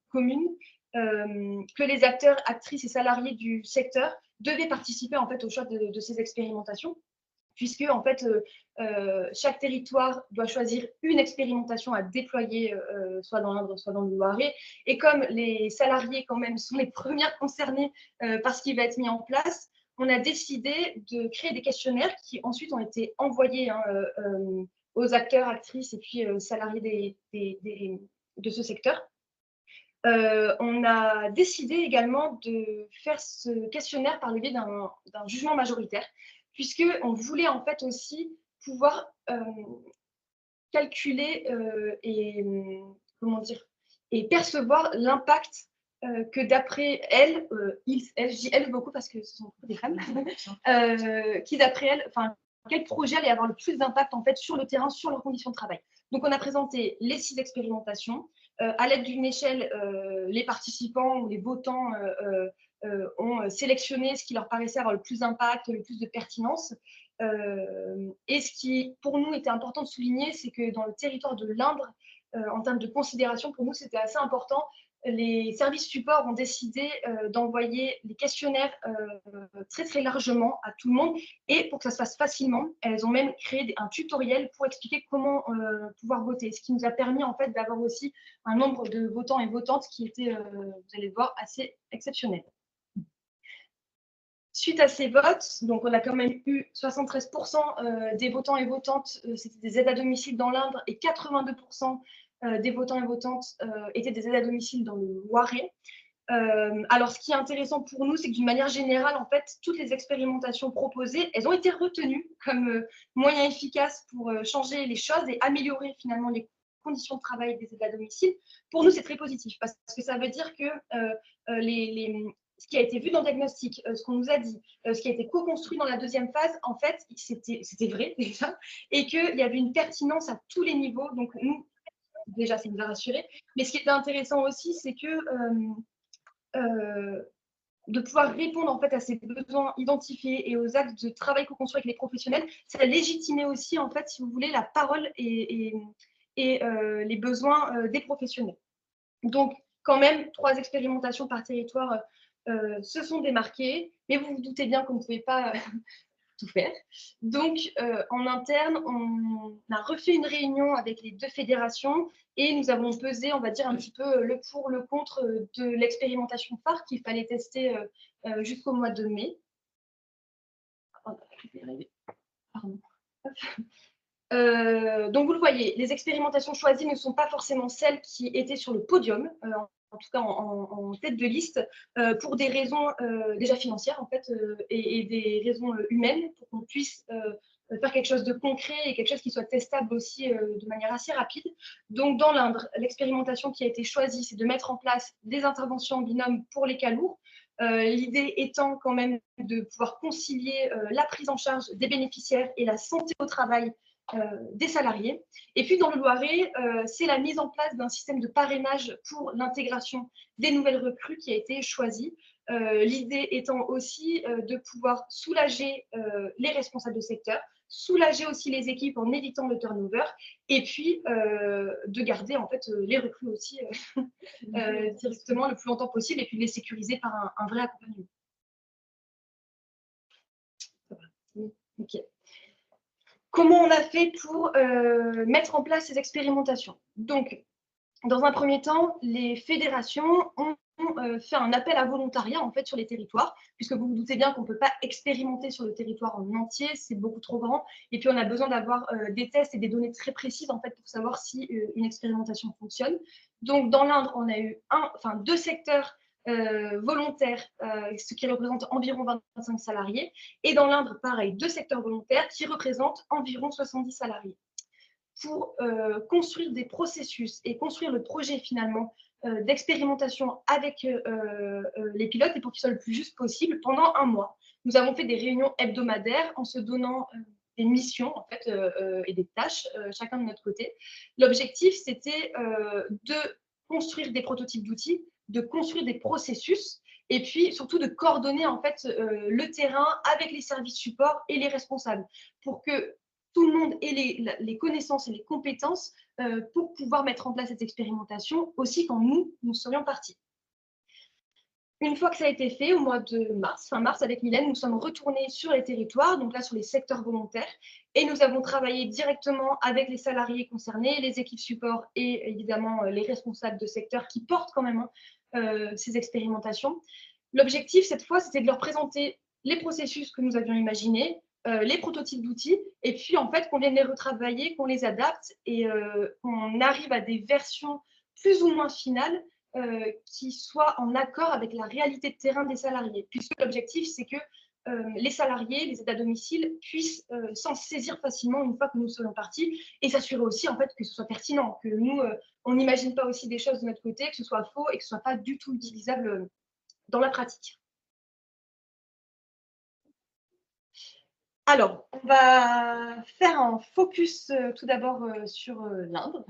S4: commune que les acteurs, actrices et salariés du secteur devaient participer en fait au choix de ces expérimentations, puisque en fait chaque territoire doit choisir une expérimentation à déployer, soit dans l'Indre, soit dans le Loiret. Et comme les salariés quand même sont les premières concernées par ce qui va être mis en place, on a décidé de créer des questionnaires qui ensuite ont été envoyés aux acteurs, actrices et puis salariés de ce secteur. On a décidé également de faire ce questionnaire par le biais d'un jugement majoritaire, puisqu'on voulait en fait aussi pouvoir calculer et percevoir l'impact que d'après elle, je dis elle beaucoup parce que ce sont des femmes, qui d'après elle, enfin, quel projet allait avoir le plus d'impact en fait sur le terrain, sur leurs conditions de travail. Donc on a présenté les 6 expérimentations. À l'aide d'une échelle, les participants ou les votants ont sélectionné ce qui leur paraissait avoir le plus d'impact, le plus de pertinence. Et ce qui, pour nous, était important de souligner, c'est que dans le territoire de l'Indre, en termes de considération, pour nous, c'était assez important. Les services supports ont décidé d'envoyer les questionnaires très, très largement à tout le monde. Et pour que ça se fasse facilement, elles ont même créé un tutoriel pour expliquer comment pouvoir voter. Ce qui nous a permis, en fait, d'avoir aussi un nombre de votants et votantes qui était, vous allez le voir, assez exceptionnel. Suite à ces votes, donc on a quand même eu 73% des votants et votantes, c'était des aides à domicile dans l'Indre, et 82% des votants et votantes étaient des aides à domicile dans le Loiret. Alors, ce qui est intéressant pour nous, c'est que d'une manière générale, en fait, toutes les expérimentations proposées, elles ont été retenues comme moyen efficace pour changer les choses et améliorer finalement les conditions de travail des aides à domicile. Pour nous, c'est très positif parce que ça veut dire que ce qui a été vu dans le diagnostic, ce qu'on nous a dit, ce qui a été co-construit dans la deuxième phase, en fait, c'était vrai déjà, et qu'il y avait une pertinence à tous les niveaux. Donc, nous, déjà, ça nous a rassurés. Mais ce qui était intéressant aussi, c'est que de pouvoir répondre en fait à ces besoins identifiés et aux actes de travail co-construit avec les professionnels, ça légitimait aussi, en fait, si vous voulez, la parole et les besoins des professionnels. Donc, quand même, 3 expérimentations par territoire se sont démarquées, mais vous vous doutez bien qu'on ne pouvait pas tout faire. Donc, en interne, on a refait une réunion avec les 2 fédérations et nous avons pesé, on va dire, un petit peu le pour, le contre de l'expérimentation phare qu'il fallait tester jusqu'au mois de mai. Pardon. Donc, vous le voyez, les expérimentations choisies ne sont pas forcément celles qui étaient sur le podium, en tout cas en tête de liste, pour des raisons déjà financières en fait, et des raisons humaines, pour qu'on puisse faire quelque chose de concret et quelque chose qui soit testable aussi de manière assez rapide. Donc, dans l'Indre, l'expérimentation qui a été choisie, c'est de mettre en place des interventions en binôme pour les cas lourds. L'idée étant quand même de pouvoir concilier la prise en charge des bénéficiaires et la santé au travail des salariés. Et puis dans le Loiret, c'est la mise en place d'un système de parrainage pour l'intégration des nouvelles recrues qui a été choisie. L'idée étant aussi de pouvoir soulager les responsables de secteur, soulager aussi les équipes en évitant le turnover, et puis de garder en fait les recrues aussi directement le plus longtemps possible, et puis de les sécuriser par un vrai accompagnement. Ok. Comment on a fait pour mettre en place ces expérimentations? Donc, dans un premier temps, les fédérations ont fait un appel à volontariat en fait sur les territoires, puisque vous vous doutez bien qu'on ne peut pas expérimenter sur le territoire en entier, c'est beaucoup trop grand. Et puis on a besoin d'avoir des tests et des données très précises en fait pour savoir si une expérimentation fonctionne. Donc dans l'Indre, on a eu deux secteurs volontaires, ce qui représente environ 25 salariés. Et dans l'Indre, pareil, 2 secteurs volontaires qui représentent environ 70 salariés. Pour construire des processus et construire le projet finalement d'expérimentation avec les pilotes et pour qu'ils soient le plus juste possible pendant 1 mois. Nous avons fait des réunions hebdomadaires en se donnant des missions en fait, et des tâches, chacun de notre côté. L'objectif, c'était de construire des prototypes d'outils, de construire des processus et puis surtout de coordonner en fait le terrain avec les services supports et les responsables pour que tout le monde ait les connaissances et les compétences pour pouvoir mettre en place cette expérimentation aussi quand nous serions partis. Une fois que ça a été fait, au mois de mars, fin mars, avec Mylène, nous sommes retournés sur les territoires, donc là sur les secteurs volontaires, et nous avons travaillé directement avec les salariés concernés, les équipes support et évidemment les responsables de secteur qui portent quand même ces expérimentations. L'objectif, cette fois, c'était de leur présenter les processus que nous avions imaginés, les prototypes d'outils, et puis en fait qu'on vienne les retravailler, qu'on les adapte et qu'on arrive à des versions plus ou moins finales qui soient en accord avec la réalité de terrain des salariés, puisque l'objectif c'est que les salariés, les aides à domicile puissent s'en saisir facilement une fois que nous serons partis et s'assurer aussi en fait que ce soit pertinent, que nous on n'imagine pas aussi des choses de notre côté, que ce soit faux et que ce soit pas du tout utilisable dans la pratique. Alors, on va faire un focus tout d'abord sur l'Inde.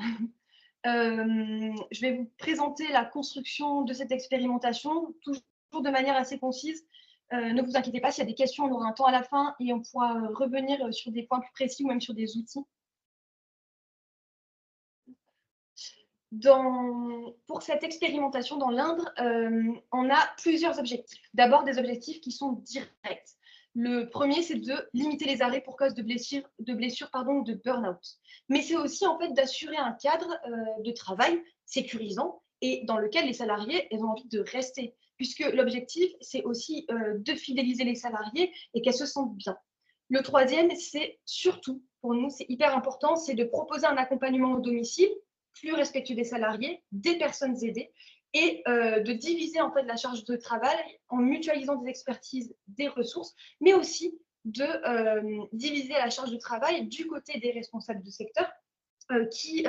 S4: Je vais vous présenter la construction de cette expérimentation, toujours de manière assez concise. Ne vous inquiétez pas, s'il y a des questions, on aura un temps à la fin et on pourra revenir sur des points plus précis ou même sur des outils. Pour cette expérimentation dans l'Indre, on a plusieurs objectifs. D'abord, des objectifs qui sont directs. Le premier, c'est de limiter les arrêts pour cause de blessures ou de burn-out. Mais c'est aussi en fait d'assurer un cadre de travail sécurisant et dans lequel les salariés ont envie de rester. Puisque l'objectif, c'est aussi de fidéliser les salariés et qu'elles se sentent bien. Le troisième, c'est surtout, pour nous, c'est hyper important, c'est de proposer un accompagnement au domicile plus respectueux des salariés, des personnes aidées, et de diviser en fait la charge de travail en mutualisant des expertises, des ressources, mais aussi de diviser la charge de travail du côté des responsables de secteur qui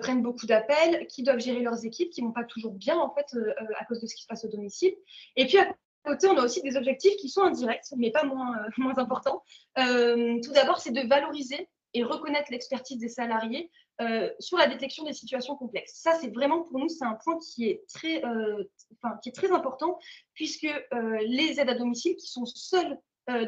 S4: prennent beaucoup d'appels, qui doivent gérer leurs équipes, qui ne vont pas toujours bien en fait à cause de ce qui se passe au domicile. Et puis à côté, on a aussi des objectifs qui sont indirects, mais pas moins importants. Tout d'abord, c'est de valoriser et reconnaître l'expertise des salariés sur la détection des situations complexes. Ça, c'est vraiment pour nous, c'est un point qui est très important, puisque les aides à domicile qui sont seules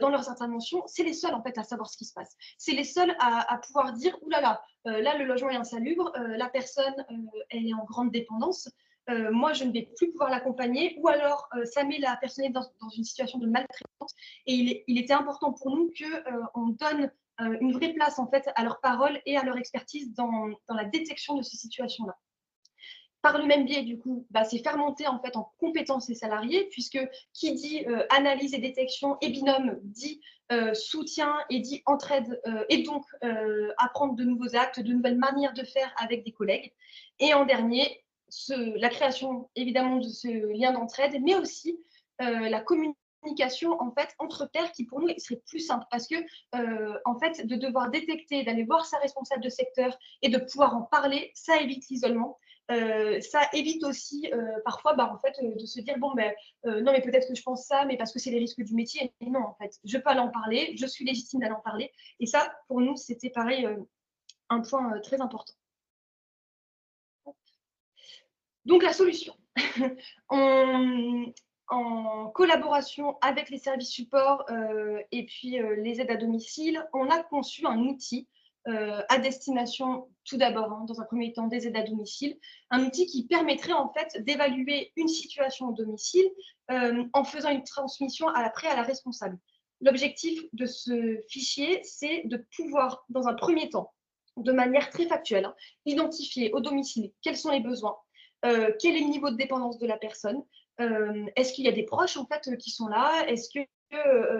S4: dans leurs interventions, c'est les seuls en fait à savoir ce qui se passe. C'est les seuls à pouvoir dire « oulala, là le logement est insalubre, la personne elle est en grande dépendance, moi je ne vais plus pouvoir l'accompagner » ou alors ça met la personne dans une situation de maltraitance. Et il était important pour nous qu'on donne une vraie place en fait à leur parole et à leur expertise dans la détection de ces situations-là. Par le même biais, du coup, c'est faire monter en fait en compétences les salariés, puisque qui dit analyse et détection et binôme dit soutien et dit entraide et donc apprendre de nouveaux actes, de nouvelles manières de faire avec des collègues. Et en dernier, la création évidemment de ce lien d'entraide, mais aussi la communication en fait entre pairs qui pour nous serait plus simple parce que en fait de devoir détecter, d'aller voir sa responsable de secteur et de pouvoir en parler, ça évite l'isolement. Ça évite aussi parfois en fait, de se dire bon non mais peut-être que je pense ça mais parce que c'est les risques du métier. Et non, en fait je peux aller en parler, je suis légitime d'aller en parler et ça pour nous c'était pareil un point très important. Donc la solution en collaboration avec les services supports et puis les aides à domicile, on a conçu un outil à destination, tout d'abord, dans un premier temps, des aides à domicile, un outil qui permettrait en fait d'évaluer une situation au domicile en faisant une transmission après à la responsable. L'objectif de ce fichier, c'est de pouvoir, dans un premier temps, de manière très factuelle, identifier au domicile quels sont les besoins, quel est le niveau de dépendance de la personne, est-ce qu'il y a des proches en fait qui sont là, est-ce que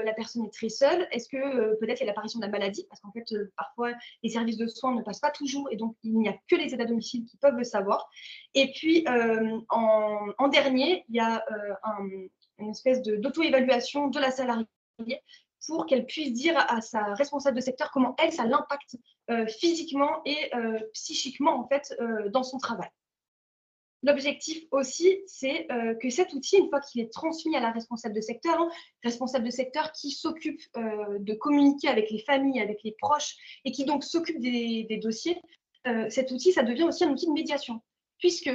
S4: la personne est très seule, est-ce que peut-être il y a l'apparition de la maladie, parce qu'en fait parfois les services de soins ne passent pas toujours et donc il n'y a que les aides à domicile qui peuvent le savoir. Et puis en dernier, il y a une espèce d'auto-évaluation de la salariée pour qu'elle puisse dire à sa responsable de secteur comment elle, ça l'impacte physiquement et psychiquement en fait dans son travail. L'objectif aussi, c'est que cet outil, une fois qu'il est transmis à la responsable de secteur qui s'occupe de communiquer avec les familles, avec les proches, et qui donc s'occupe des dossiers, cet outil, ça devient aussi un outil de médiation, puisque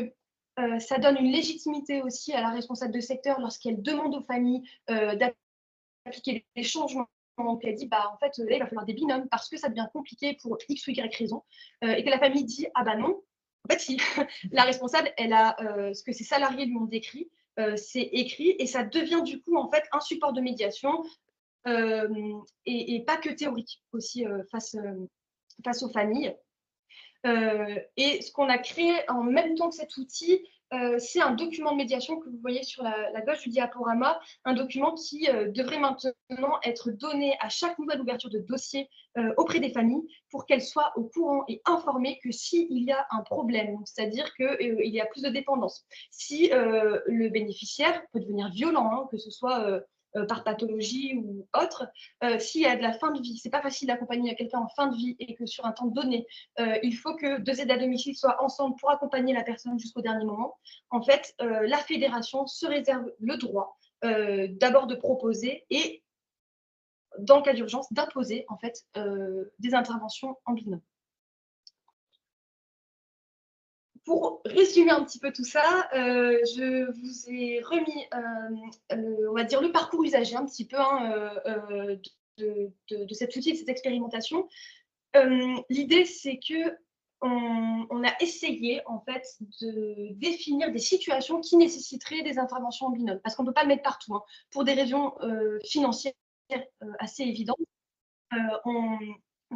S4: ça donne une légitimité aussi à la responsable de secteur lorsqu'elle demande aux familles d'appliquer des changements. Donc, elle dit, bah, en fait, là, il va falloir des binômes parce que ça devient compliqué pour X ou Y raison, et que la famille dit, ah bah non. En fait, si la responsable, elle a ce que ses salariés lui ont décrit, c'est écrit et ça devient du coup en fait un support de médiation et pas que théorique aussi face aux familles. Et ce qu'on a créé en même temps que cet outil, c'est un document de médiation que vous voyez sur la gauche du diaporama, un document qui devrait maintenant être donné à chaque nouvelle ouverture de dossier auprès des familles pour qu'elles soient au courant et informées que s'il y a un problème, c'est-à-dire qu'il y a plus de dépendance, si le bénéficiaire peut devenir violent, hein, que ce soit par pathologie ou autre, s'il y a de la fin de vie, c'est pas facile d'accompagner quelqu'un en fin de vie et que sur un temps donné, il faut que 2 aides à domicile soient ensemble pour accompagner la personne jusqu'au dernier moment. En fait, la fédération se réserve le droit d'abord de proposer et, dans le cas d'urgence, d'imposer en fait des interventions en binôme. Pour résumer un petit peu tout ça, je vous ai remis, on va dire, le parcours usager un petit peu de cet outil, de cette expérimentation. L'idée, c'est que on a essayé en fait de définir des situations qui nécessiteraient des interventions en binôme, parce qu'on ne peut pas le mettre partout, hein, pour des raisons financières assez évidentes. On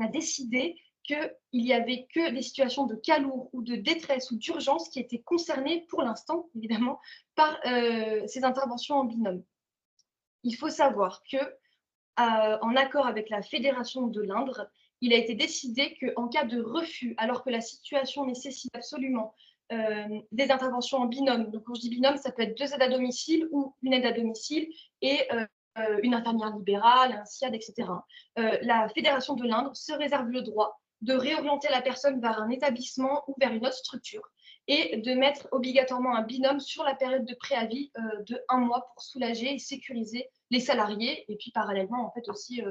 S4: a décidé qu'il n'y avait que des situations de cas lourd ou de détresse ou d'urgence qui étaient concernées pour l'instant, évidemment, par ces interventions en binôme. Il faut savoir que, en accord avec la Fédération de l'Indre, il a été décidé qu'en cas de refus, alors que la situation nécessite absolument des interventions en binôme, donc quand je dis binôme, ça peut être 2 aides à domicile ou une aide à domicile et une infirmière libérale, un SIAD, etc. La Fédération de l'Indre se réserve le droit de réorienter la personne vers un établissement ou vers une autre structure et de mettre obligatoirement un binôme sur la période de préavis de 1 mois pour soulager et sécuriser les salariés et puis parallèlement en fait aussi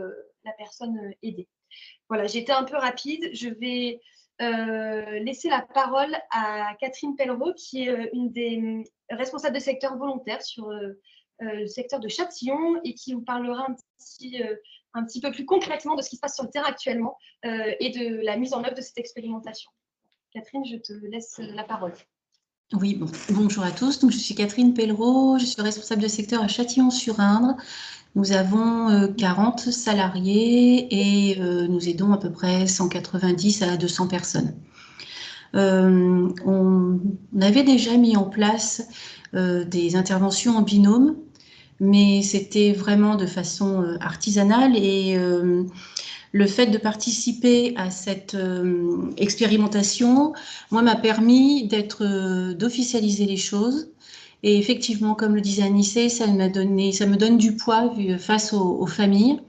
S4: la personne aidée. Voilà, j'ai été un peu rapide. Je vais laisser la parole à Catherine Pellereau, qui est une des responsables de secteur volontaire sur le secteur de Châtillon et qui vous parlera un petit peu plus concrètement de ce qui se passe sur le terrain actuellement et de la mise en œuvre de cette expérimentation. Catherine, je te laisse la parole.
S5: Oui, bonjour à tous. Donc, je suis Catherine Pellereau, je suis responsable de secteur à Châtillon-sur-Indre. Nous avons 40 salariés et nous aidons à peu près 190 à 200 personnes. On avait déjà mis en place des interventions en binôme, mais c'était vraiment de façon artisanale et le fait de participer à cette expérimentation, moi, m'a permis d'officialiser les choses. Et effectivement, comme le disait Anissé, ça me donne du poids face aux familles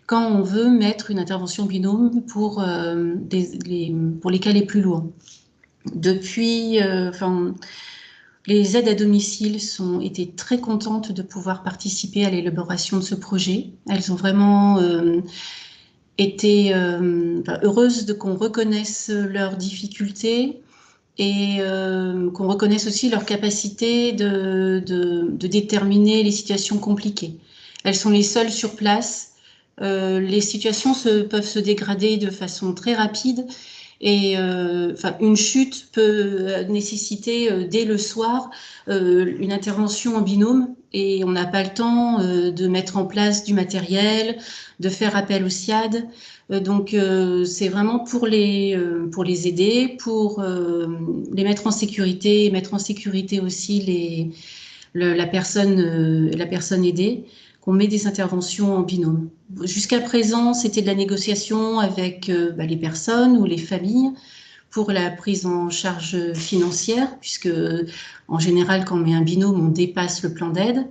S5: quand on veut mettre une intervention binôme pour les cas les plus lourds. Depuis, les aides à domicile ont été très contentes de pouvoir participer à l'élaboration de ce projet. Elles ont vraiment été heureuses qu'on reconnaisse leurs difficultés et qu'on reconnaisse aussi leur capacité de déterminer les situations compliquées. Elles sont les seules sur place. Les situations peuvent se dégrader de façon très rapide Et une chute peut nécessiter dès le soir une intervention en binôme et on n'a pas le temps de mettre en place du matériel, de faire appel au SIAD. Donc c'est vraiment pour les aider, pour les mettre en sécurité et mettre en sécurité aussi la personne aidée, qu'on met des interventions en binôme. Jusqu'à présent, c'était de la négociation avec les personnes ou les familles pour la prise en charge financière, puisque en général, quand on met un binôme, on dépasse le plan d'aide.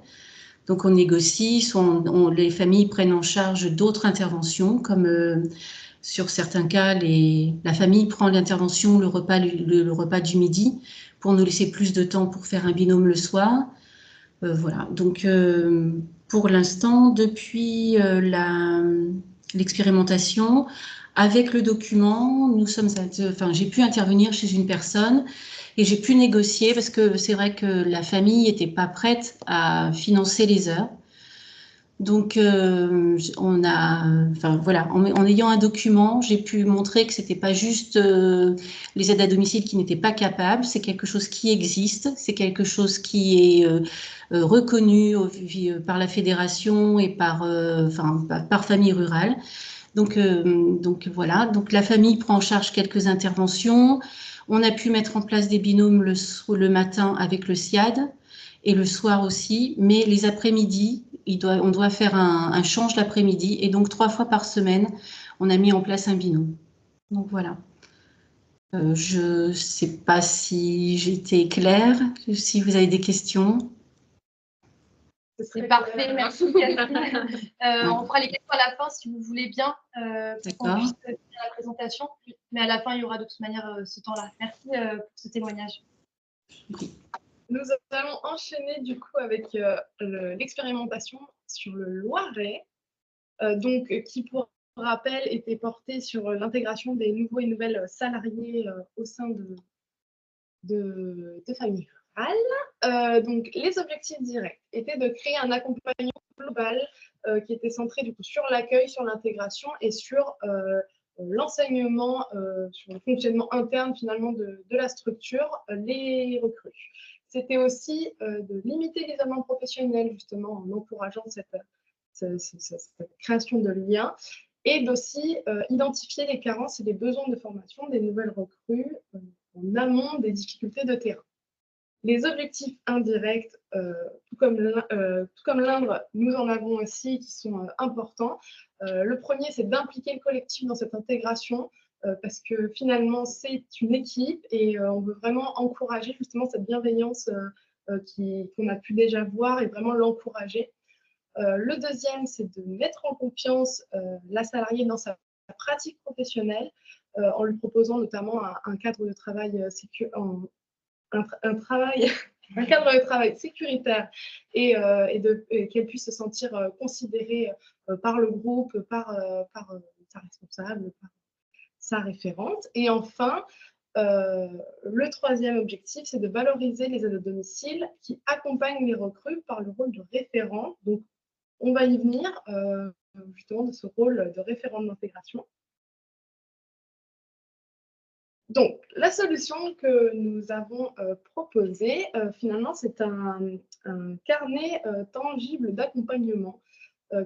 S5: Donc on négocie, soit les familles prennent en charge d'autres interventions, comme sur certains cas, la famille prend l'intervention, le repas du midi, pour nous laisser plus de temps pour faire un binôme le soir. Voilà, donc pour l'instant, depuis l'expérimentation, avec le document, j'ai pu intervenir chez une personne et j'ai pu négocier parce que c'est vrai que la famille n'était pas prête à financer les heures. Donc, en ayant un document, j'ai pu montrer que c'était pas juste les aides à domicile qui n'étaient pas capables, c'est quelque chose qui existe, c'est quelque chose qui est reconnu par la fédération et par famille rurale. Donc voilà, donc la famille prend en charge quelques interventions. On a pu mettre en place des binômes le matin avec le SIAD et le soir aussi, mais les après-midi, on doit faire un change l'après-midi et donc 3 fois par semaine, on a mis en place un binôme. Donc voilà. Je ne sais pas si j'étais claire, si vous avez des questions.
S4: C'est parfait, merci Catherine. On fera les questions à la fin si vous voulez bien, pour qu'on puisse finir la présentation. Mais à la fin, il y aura de toute manière ce temps-là. Merci pour ce témoignage.
S3: Nous allons enchaîner du coup avec l'expérimentation sur le Loiret, qui pour rappel était portée sur l'intégration des nouveaux et nouvelles salariés au sein de familles rurales. Donc les objectifs directs étaient de créer un accompagnement global qui était centré du coup sur l'accueil, sur l'intégration et sur l'enseignement, sur le fonctionnement interne finalement de la structure, les recrues. C'était aussi de limiter l'isolement professionnel, justement, en encourageant cette création de liens, et d'aussi identifier les carences et les besoins de formation des nouvelles recrues en amont des difficultés de terrain. Les objectifs indirects, tout comme l'Indre, nous en avons aussi qui sont importants. Le premier, c'est d'impliquer le collectif dans cette intégration, parce que finalement, c'est une équipe et on veut vraiment encourager justement cette bienveillance qu'on a pu déjà voir et vraiment l'encourager. Le deuxième, c'est de mettre en confiance la salariée dans sa pratique professionnelle en lui proposant notamment un cadre de travail un cadre de travail sécuritaire et qu'elle puisse se sentir considérée par le groupe, par sa responsable, par sa référente. Et enfin, le troisième objectif, c'est de valoriser les aides à domicile qui accompagnent les recrues par le rôle de référent. Donc, on va y venir justement de ce rôle de référent d'intégration. Donc, la solution que nous avons proposée, finalement, c'est un carnet tangible d'accompagnement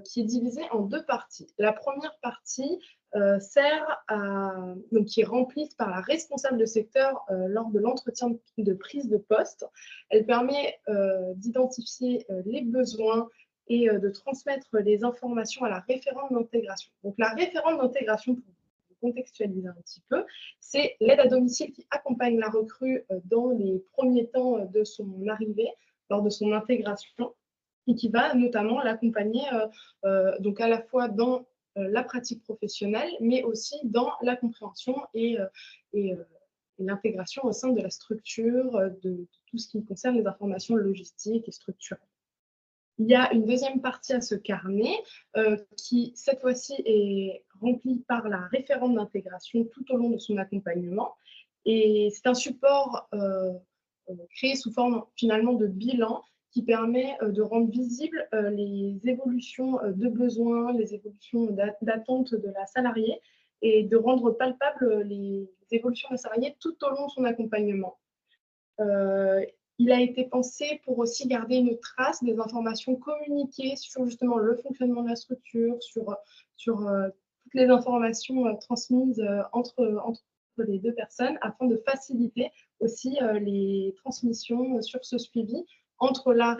S3: qui est divisé en 2 parties. La première partie qui est remplie par la responsable de secteur lors de l'entretien de prise de poste. Elle permet d'identifier les besoins et de transmettre les informations à la référente d'intégration. Donc, la référente d'intégration, pour contextualiser un petit peu, c'est l'aide à domicile qui accompagne la recrue dans les premiers temps de son arrivée, lors de son intégration, et qui va notamment l'accompagner donc à la fois dans la pratique professionnelle, mais aussi dans la compréhension et l'intégration au sein de la structure, de tout ce qui concerne les informations logistiques et structurelles. Il y a une deuxième partie à ce carnet qui, cette fois-ci, est remplie par la référente d'intégration tout au long de son accompagnement. Et c'est un support créé sous forme finalement de bilan qui permet de rendre visibles les évolutions de besoins, les évolutions d'attente de la salariée et de rendre palpables les évolutions d'un salarié tout au long de son accompagnement. Il a été pensé pour aussi garder une trace des informations communiquées sur justement le fonctionnement de la structure, sur toutes les informations transmises entre les deux personnes, afin de faciliter aussi les transmissions sur ce suivi entre la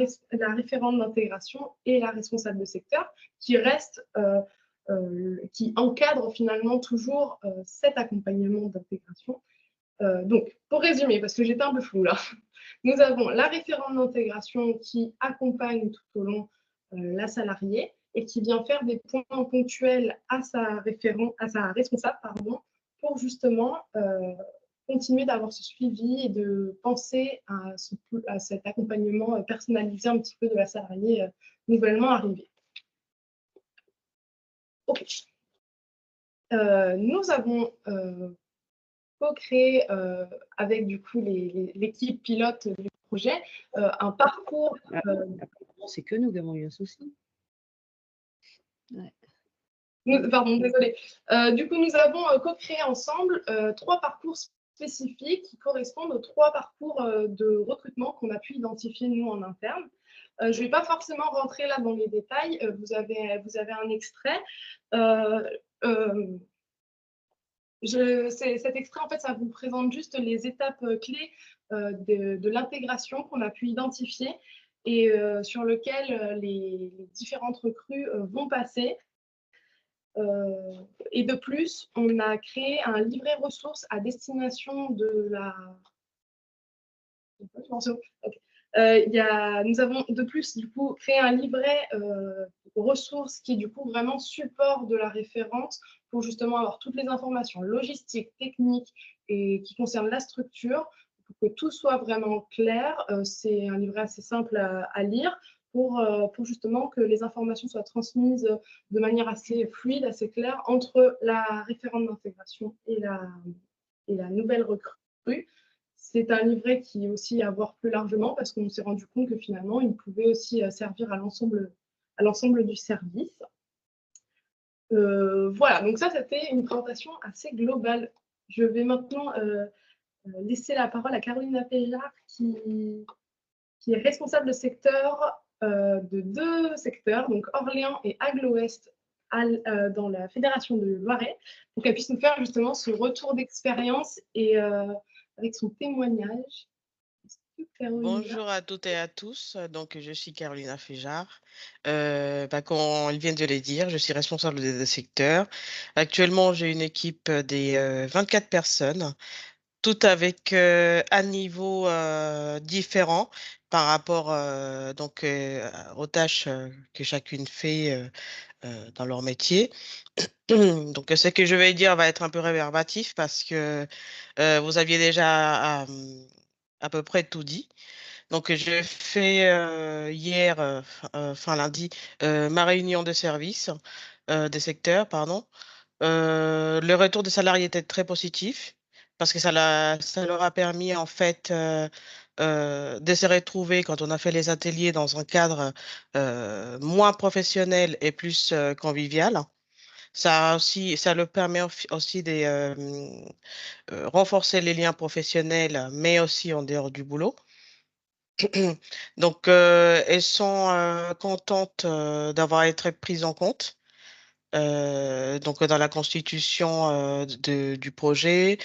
S3: référente d'intégration et la responsable de secteur, qui reste, qui encadre finalement toujours cet accompagnement d'intégration. Donc, pour résumer, parce que j'étais un peu floue là, nous avons la référente d'intégration qui accompagne tout au long la salariée et qui vient faire des points ponctuels à sa responsable, pour justement continuer d'avoir ce suivi et de penser à cet accompagnement personnalisé un petit peu de la salariée nouvellement arrivée. Ok. Nous avons co-créé avec du coup l'équipe pilote du projet un parcours.
S6: C'est que nous qui avons eu un souci.
S3: Ouais. Pardon, désolé. Du coup, nous avons co-créé ensemble 3 parcours spécifiques qui correspondent aux 3 parcours de recrutement qu'on a pu identifier nous en interne. Je ne vais pas forcément rentrer là dans les détails. Vous avez un extrait. Cet extrait, en fait, ça vous présente juste les étapes clés de l'intégration qu'on a pu identifier et sur lequel les différentes recrues vont passer. Et de plus, on a créé un livret ressources à destination de la... nous avons de plus du coup créé un livret ressources qui est du coup vraiment support de la référente pour justement avoir toutes les informations logistiques, techniques et qui concernent la structure pour que tout soit vraiment clair. C'est un livret assez simple à lire pour justement que les informations soient transmises de manière assez fluide, assez claire entre la référente d'intégration et la nouvelle recrue. C'est un livret qui est aussi à voir plus largement parce qu'on s'est rendu compte que finalement, il pouvait aussi servir à l'ensemble du service. Voilà, donc ça, c'était une présentation assez globale. Je vais maintenant laisser la parole à Caroline Péjard, qui est responsable de secteur de 2 secteurs, donc Orléans et Aglo-Ouest dans la Fédération de Loiret, pour qu'elle puisse nous faire justement ce retour d'expérience et avec son témoignage.
S7: Bonjour à toutes et à tous. Donc, je suis Carolina Féjard. Comme ils viennent de le dire, je suis responsable des 2 secteurs. Actuellement, j'ai une équipe des 24 personnes, toutes avec un niveau différent par rapport aux tâches que chacune fait dans leur métier. Donc, ce que je vais dire va être un peu réverbatif parce que vous aviez déjà à peu près tout dit. Donc, j'ai fait hier, fin lundi, ma réunion de service, des secteurs, pardon. Le retour des salariés était très positif parce que ça leur a permis en fait de se retrouver quand on a fait les ateliers dans un cadre moins professionnel et plus convivial. Ça leur permet aussi de renforcer les liens professionnels, mais aussi en dehors du boulot. Donc, elles sont contentes d'avoir été prises en compte. Donc dans la constitution du projet,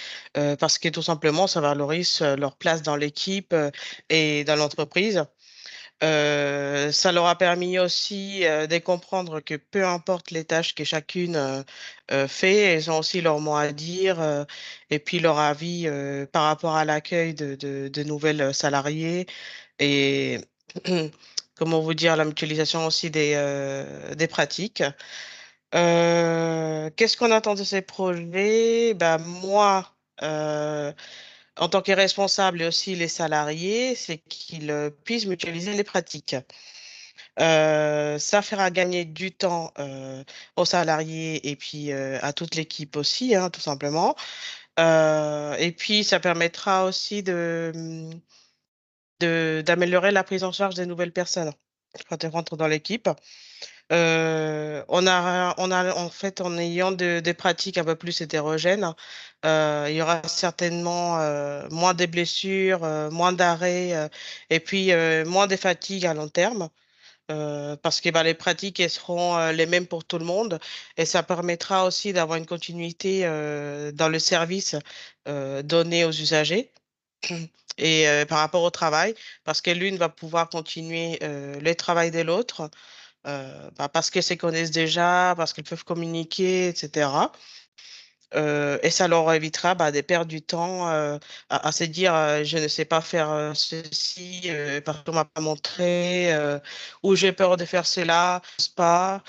S7: parce que tout simplement, ça valorise leur place dans l'équipe et dans l'entreprise. Ça leur a permis aussi de comprendre que peu importe les tâches que chacune fait, elles ont aussi leur mot à dire et puis leur avis par rapport à l'accueil de nouvelles salariés et comment vous dire, la mutualisation aussi des pratiques. Qu'est-ce qu'on attend de ces projets? Ben, moi, en tant que responsable et aussi les salariés, c'est qu'ils puissent mutualiser les pratiques. Ça fera gagner du temps aux salariés et puis à toute l'équipe aussi, hein, tout simplement. Et puis, ça permettra aussi d'améliorer la prise en charge des nouvelles personnes quand elles rentrent dans l'équipe. En fait, en ayant des pratiques un peu plus hétérogènes, il y aura certainement moins de blessures, moins d'arrêts et puis moins de fatigue à long terme. Parce que bah, les pratiques elles seront les mêmes pour tout le monde et ça permettra aussi d'avoir une continuité dans le service donné aux usagers et par rapport au travail, parce que l'une va pouvoir continuer le travail de l'autre, bah, parce qu'elles se connaissent déjà, parce qu'elles peuvent communiquer, etc. Et ça leur évitera bah, de perdre du temps à se dire je ne sais pas faire ceci parce qu'on m'a pas montré ou j'ai peur de faire cela, je sais pas.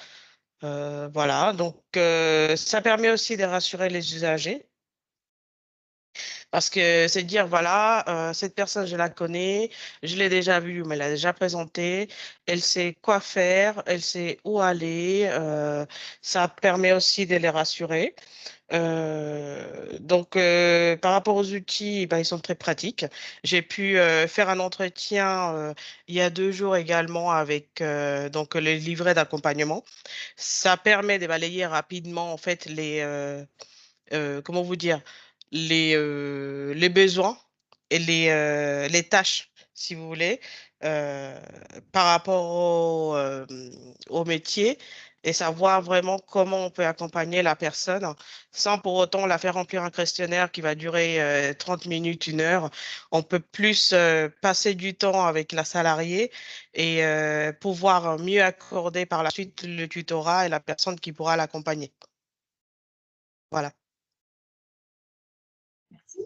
S7: Voilà, donc ça permet aussi de rassurer les usagers parce que c'est dire voilà, cette personne je la connais, je l'ai déjà vue, mais elle l'a déjà présentée, elle sait quoi faire, elle sait où aller. Ça permet aussi de les rassurer. Donc, par rapport aux outils, ben, ils sont très pratiques. J'ai pu faire un entretien il y a 2 jours également avec donc le livret d'accompagnement. Ça permet de balayer rapidement en fait comment vous dire, les besoins et les tâches, si vous voulez, euh, par rapport au métier et savoir vraiment comment on peut accompagner la personne sans pour autant la faire remplir un questionnaire qui va durer 30 minutes, 1 heure. On peut plus passer du temps avec la salariée et pouvoir mieux accorder par la suite le tutorat et la personne qui pourra l'accompagner. Voilà.
S4: Merci.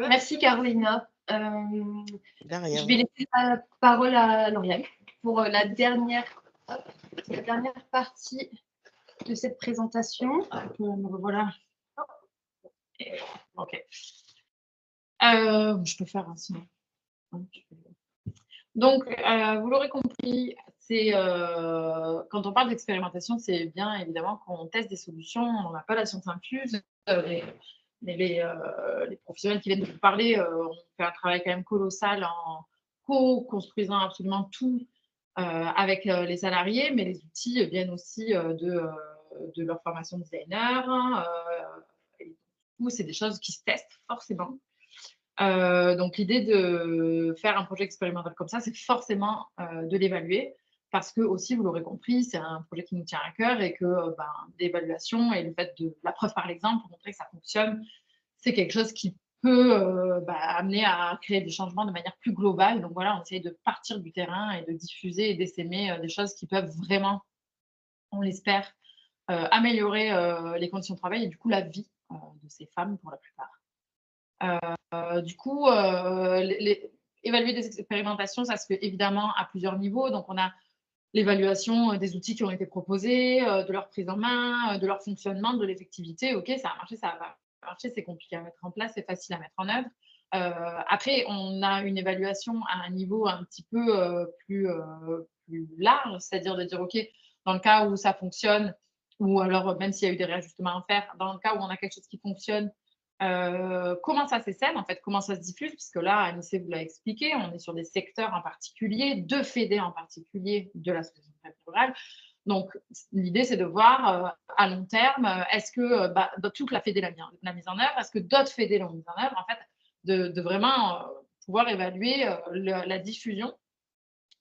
S4: Merci Carolina.
S7: De rien.
S4: Je vais laisser la parole à Lauriane pour la dernière partie de cette présentation.
S2: Voilà. Ok. Je peux faire un sinon. Donc, vous l'aurez compris, c'est quand on parle d'expérimentation, c'est bien évidemment qu'on teste des solutions, on n'a pas la science infuse. Les professionnels qui viennent de vous parler ont fait un travail quand même colossal en co-construisant absolument tout avec les salariés, mais les outils viennent aussi de leur formation de designer. Et du coup, c'est des choses qui se testent forcément. Donc, l'idée de faire un projet expérimental comme ça, c'est forcément de l'évaluer parce que, aussi, vous l'aurez compris, c'est un projet qui nous tient à cœur et que l'évaluation et le fait de la preuve par l'exemple pour montrer que ça fonctionne, c'est quelque chose qui peut amener à créer des changements de manière plus globale. Donc, voilà, on essaye de partir du terrain et de diffuser et d'essaimer des choses qui peuvent vraiment, on l'espère, améliorer les conditions de travail et du coup la vie de ces femmes pour la plupart. Du coup, évaluer des expérimentations, ça se fait évidemment à plusieurs niveaux. Donc, on a l'évaluation des outils qui ont été proposés, de leur prise en main, de leur fonctionnement, de l'effectivité. OK, ça a marché, ça va pas marcher, c'est compliqué à mettre en place, c'est facile à mettre en œuvre. Après, on a une évaluation à un niveau un petit peu plus large, c'est-à-dire de dire, OK, dans le cas où ça fonctionne, ou alors même s'il y a eu des réajustements à faire, dans le cas où on a quelque chose qui fonctionne, comment ça s'essaime en fait, comment ça se diffuse, puisque là, Anissé vous l'a expliqué, on est sur des secteurs en particulier, 2 fédés en particulier de l'association rurale. Donc, l'idée, c'est de voir à long terme, est-ce que toute la fédé l'a mise en œuvre, est-ce que d'autres fédés l'ont mise en œuvre, en fait, de vraiment pouvoir évaluer la diffusion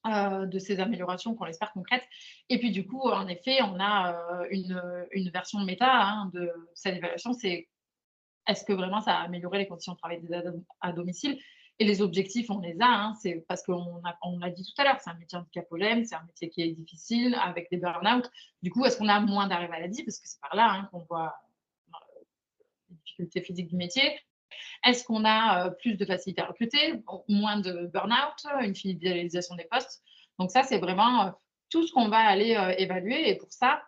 S2: de ces améliorations qu'on espère concrètes. Et puis, du coup, en effet, on a une version méta de cette évaluation, c'est est-ce que vraiment ça a amélioré les conditions de travail des aides à domicile? Et les objectifs, on les a, c'est parce qu'on l'a dit tout à l'heure, c'est un métier handicapolème, c'est un métier qui est difficile, avec des burn-out. Du coup, est-ce qu'on a moins d'arrêt maladie? Parce que c'est par là qu'on voit les difficultés physiques du métier. Est-ce qu'on a plus de facilité à recruter, moins de burn-out, une fidélisation des postes? Donc ça, c'est vraiment tout ce qu'on va aller évaluer. Et pour ça,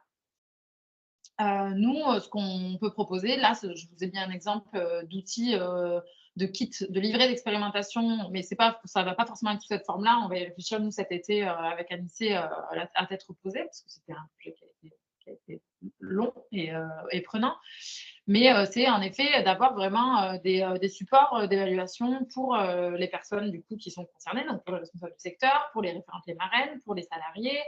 S2: nous, ce qu'on peut proposer, là, je vous ai mis un exemple d'outils, de kit, de livret d'expérimentation, mais ça ne va pas forcément être sous cette forme-là. On va y réfléchir, nous, cet été, avec Anissé, à tête reposée, parce que c'était un projet qui a été long et prenant. Mais c'est en effet d'avoir vraiment des supports d'évaluation pour les personnes du coup qui sont concernées, donc pour les responsables du secteur, pour les référentes, les marraines, pour les salariés,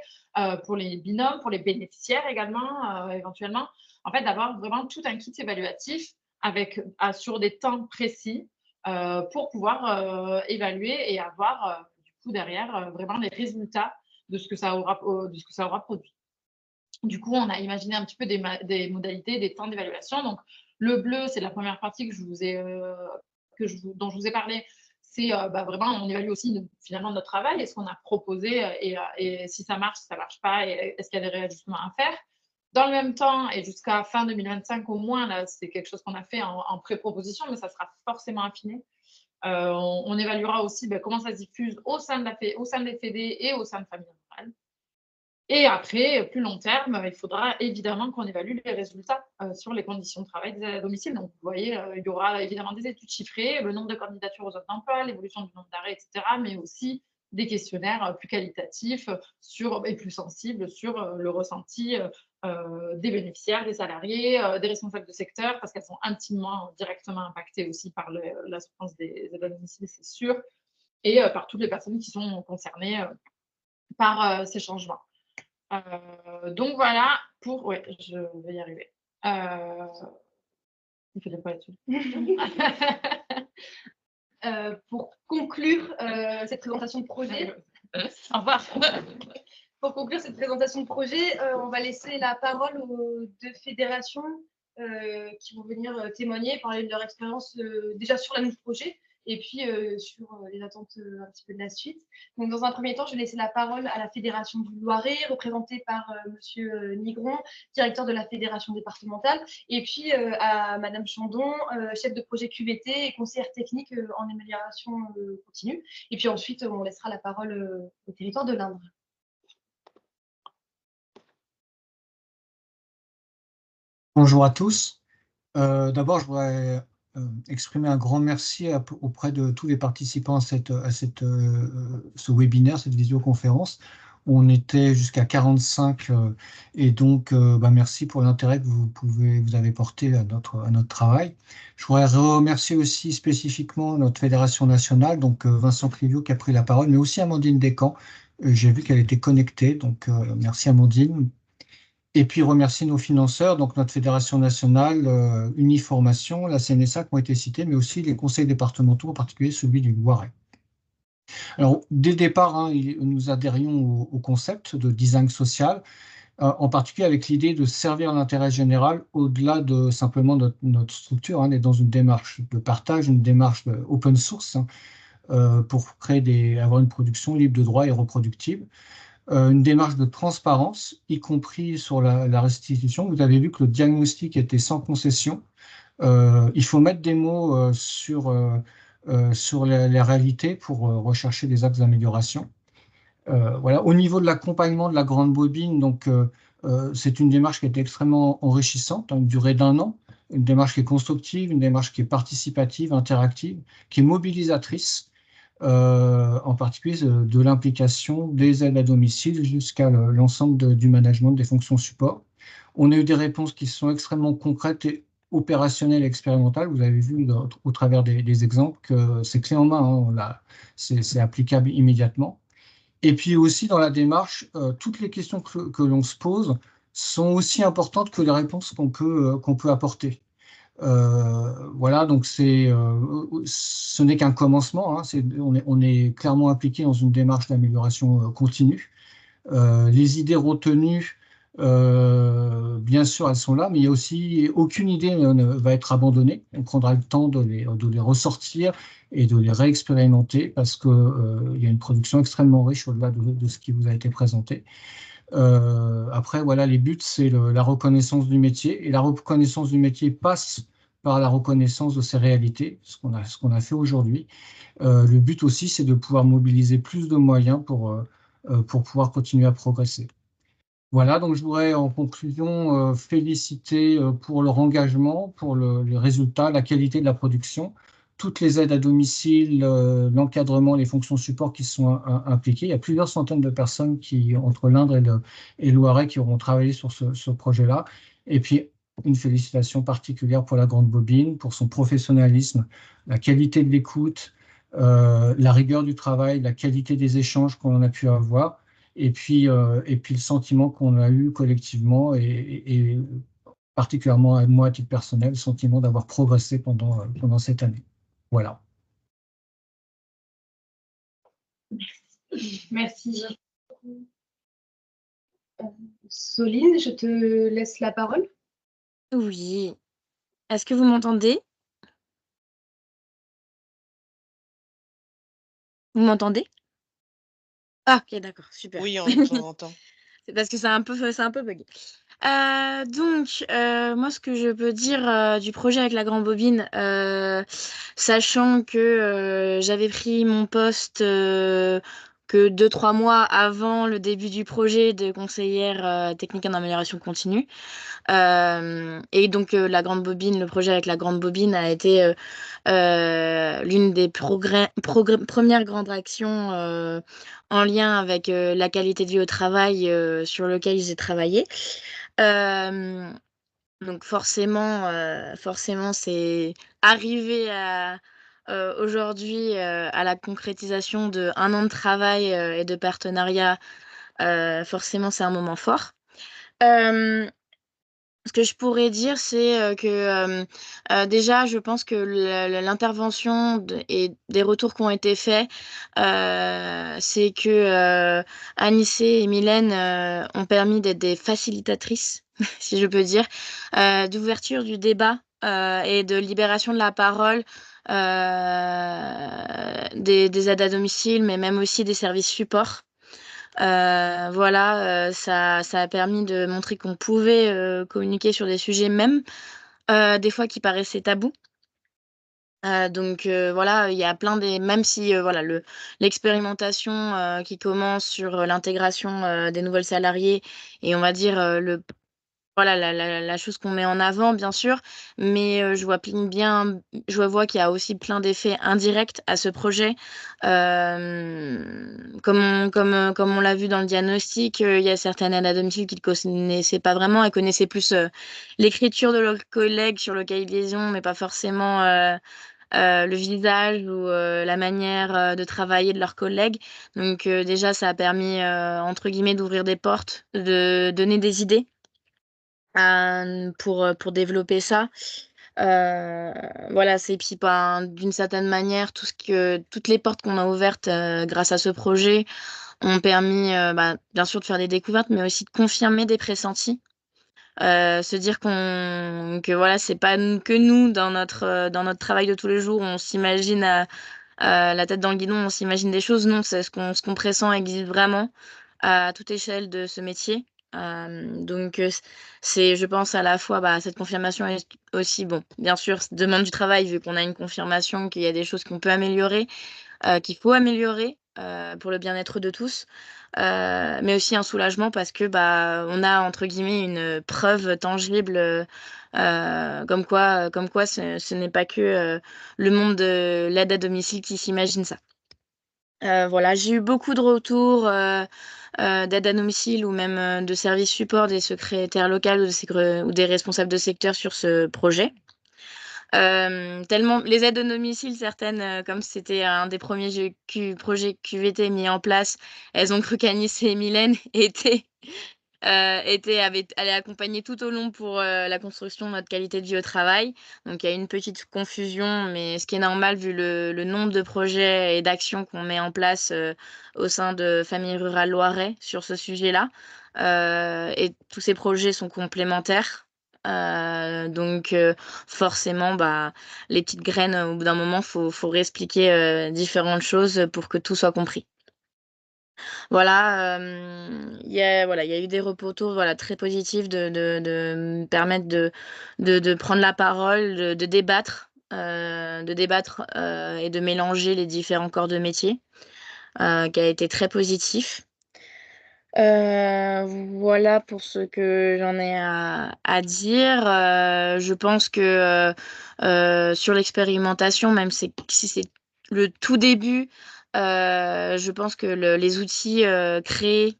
S2: pour les binômes, pour les bénéficiaires également, éventuellement. En fait, d'avoir vraiment tout un kit évaluatif sur des temps précis pour pouvoir évaluer et avoir du coup derrière vraiment les résultats de ce que ça aura produit. Du coup, on a imaginé un petit peu des modalités, des temps d'évaluation. Donc, le bleu, c'est la première partie dont je vous ai parlé. C'est vraiment, on évalue aussi finalement notre travail et ce qu'on a proposé et si ça marche pas, et est-ce qu'il y a des réajustements à faire. Dans le même temps, et jusqu'à fin 2025 au moins, là, c'est quelque chose qu'on a fait en pré-proposition, mais ça sera forcément affiné. On évaluera aussi comment ça se diffuse au sein des FED et au sein de familles rurales. Et après, plus long terme, il faudra évidemment qu'on évalue les résultats sur les conditions de travail des aides à domicile. Donc, vous voyez, il y aura évidemment des études chiffrées, le nombre de candidatures aux offres d'emploi, l'évolution du nombre d'arrêts, etc., mais aussi des questionnaires plus qualitatifs et plus sensibles sur le ressenti des bénéficiaires, des salariés, des responsables de secteur, parce qu'elles sont intimement, directement impactées aussi par la souffrance des aides à domicile, c'est sûr, et par toutes les personnes qui sont concernées par ces changements. Donc voilà pour... Ouais, je vais y arriver. Il faut dire quoi là-dessus?
S4: Pour conclure cette présentation de projet,
S2: au revoir.
S4: Pour conclure cette présentation de projet, on va laisser la parole aux deux fédérations qui vont venir témoigner, parler de leur expérience déjà sur l'année de projet et puis sur les attentes un petit peu de la suite. Donc, dans un premier temps, je vais laisser la parole à la Fédération du Loiret, représentée par Monsieur Nigron, directeur de la Fédération départementale, et puis à Madame Chandon, chef de projet QVT et conseillère technique en amélioration continue. Et puis ensuite, on laissera la parole au territoire de l'Indre.
S8: Bonjour à tous. D'abord, je voudrais exprimer un grand merci auprès de tous les participants à ce webinaire, cette visioconférence. On était jusqu'à 45 et donc merci pour l'intérêt que vous avez porté à notre travail. Je voudrais remercier aussi spécifiquement notre fédération nationale, donc Vincent Clivio qui a pris la parole, mais aussi Amandine Descamps. J'ai vu qu'elle était connectée, donc merci Amandine. Et puis remercier nos financeurs, donc notre Fédération nationale, Uniformation, la CNSA qui ont été cités, mais aussi les conseils départementaux, en particulier celui du Loiret. Alors, dès le départ, nous adhérions au concept de design social, en particulier avec l'idée de servir l'intérêt général au-delà de simplement notre structure. On est dans une démarche de partage, une démarche open source pour avoir une production libre de droits et reproductible. Une démarche de transparence, y compris sur la restitution. Vous avez vu que le diagnostic était sans concession. Il faut mettre des mots sur les réalités pour rechercher des axes d'amélioration. Voilà. Au niveau de l'accompagnement de la grande bobine, donc, c'est une démarche qui a été extrêmement enrichissante, une durée d'1 an, une démarche qui est constructive, une démarche qui est participative, interactive, qui est mobilisatrice. En particulier de l'implication des aides à domicile jusqu'à l'ensemble du management des fonctions support. On a eu des réponses qui sont extrêmement concrètes et opérationnelles et expérimentales. Vous avez vu au travers des exemples que c'est clé en main, c'est applicable immédiatement. Et puis aussi dans la démarche, toutes les questions que l'on se pose sont aussi importantes que les réponses qu'on peut apporter. Voilà, donc ce n'est qu'un commencement, on est clairement impliqué dans une démarche d'amélioration continue. Les idées retenues, bien sûr, elles sont là, mais il y a aussi aucune idée ne va être abandonnée. On prendra le temps de les ressortir et de les réexpérimenter parce qu'il y a une production extrêmement riche au-delà de ce qui vous a été présenté. Après, voilà, les buts, c'est la reconnaissance du métier. Et la reconnaissance du métier passe par la reconnaissance de ses réalités, ce qu'on a fait aujourd'hui. Le but aussi, c'est de pouvoir mobiliser plus de moyens pour pouvoir continuer à progresser. Voilà, donc je voudrais en conclusion féliciter pour leur engagement, pour les résultats, la qualité de la production, toutes les aides à domicile, l'encadrement, les fonctions support qui sont impliquées. Il y a plusieurs centaines de personnes entre l'Indre et le Loiret qui auront travaillé sur ce projet-là. Et puis, une félicitation particulière pour la Grande Bobine, pour son professionnalisme, la qualité de l'écoute, la rigueur du travail, la qualité des échanges qu'on a pu avoir, et puis le sentiment qu'on a eu collectivement et particulièrement à moi à titre personnel, le sentiment d'avoir progressé pendant cette année. Voilà.
S4: Merci. Soline, je te laisse la parole.
S9: Oui. Est-ce que vous m'entendez? Vous m'entendez? Ah, ok, d'accord, super.
S7: Oui, on t'entend.
S9: C'est parce que c'est un peu bugué. Donc, moi, ce que je peux dire du projet avec la Grande Bobine, sachant que j'avais pris mon poste que 2-3 mois avant le début du projet de conseillère technique en amélioration continue. Et donc, le projet avec la Grande Bobine a été l'une des premières grandes actions en lien avec la qualité de vie au travail sur lequel j'ai travaillé. Donc forcément, c'est arrivé aujourd'hui à la concrétisation de 1 an de travail et de partenariat. Forcément, c'est un moment fort. Ce que je pourrais dire, c'est que déjà, je pense que l'intervention et des retours qui ont été faits, c'est que Anissé et Mylène ont permis d'être des facilitatrices, si je peux dire, d'ouverture du débat et de libération de la parole des aides à domicile, mais même aussi des services supports. Voilà, ça a permis de montrer qu'on pouvait communiquer sur des sujets même des fois qui paraissaient tabous. Donc voilà, il y a même si voilà l'expérimentation qui commence sur l'intégration des nouvelles salariés et on va dire voilà la chose qu'on met en avant, bien sûr, mais je vois qu'il y a aussi plein d'effets indirects à ce projet. Comme on l'a vu dans le diagnostic, il y a certaines aides à domicile qui ne connaissaient pas vraiment. Elles connaissaient plus l'écriture de leurs collègues sur localisation, mais pas forcément le visage ou la manière de travailler de leurs collègues. Donc déjà, ça a permis, entre guillemets, d'ouvrir des portes, de donner des idées pour développer ça. Voilà, c'est puis d'une certaine manière, toutes les portes qu'on a ouvertes grâce à ce projet ont permis, bien sûr, de faire des découvertes, mais aussi de confirmer des pressentis. Se dire que voilà, c'est pas que nous, dans notre travail de tous les jours, on s'imagine la tête dans le guidon, on s'imagine des choses. Non, c'est ce qu'on pressent existe vraiment à toute échelle de ce métier. Donc, c'est, je pense, à la fois cette confirmation est aussi, bon, bien sûr, demande du travail, vu qu'on a une confirmation qu'il y a des choses qu'on peut améliorer, qu'il faut améliorer pour le bien-être de tous, mais aussi un soulagement parce que on a, entre guillemets, une preuve tangible comme quoi ce n'est pas que le monde de l'aide à domicile qui s'imagine ça. Voilà, j'ai eu beaucoup de retours d'aide à domicile ou même de services support des secrétaires locaux ou des responsables de secteur sur ce projet. Tellement les aides à domicile, certaines, comme c'était un des premiers projets QVT mis en place, elles ont cru qu'Anis et Mylène allaient accompagner tout au long pour la construction de notre qualité de vie au travail. Donc il y a une petite confusion, mais ce qui est normal vu le nombre de projets et d'actions qu'on met en place au sein de Famille Rurale Loiret sur ce sujet-là. Et tous ces projets sont complémentaires. Donc forcément, les petites graines, au bout d'un moment, faut réexpliquer différentes choses pour que tout soit compris. Voilà, il y a eu des retours voilà, très positifs de me permettre de prendre la parole, de débattre et de mélanger les différents corps de métier, qui a été très positif. Voilà pour ce que j'en ai à dire. Je pense que sur l'expérimentation, même si c'est le tout début, je pense que les outils créés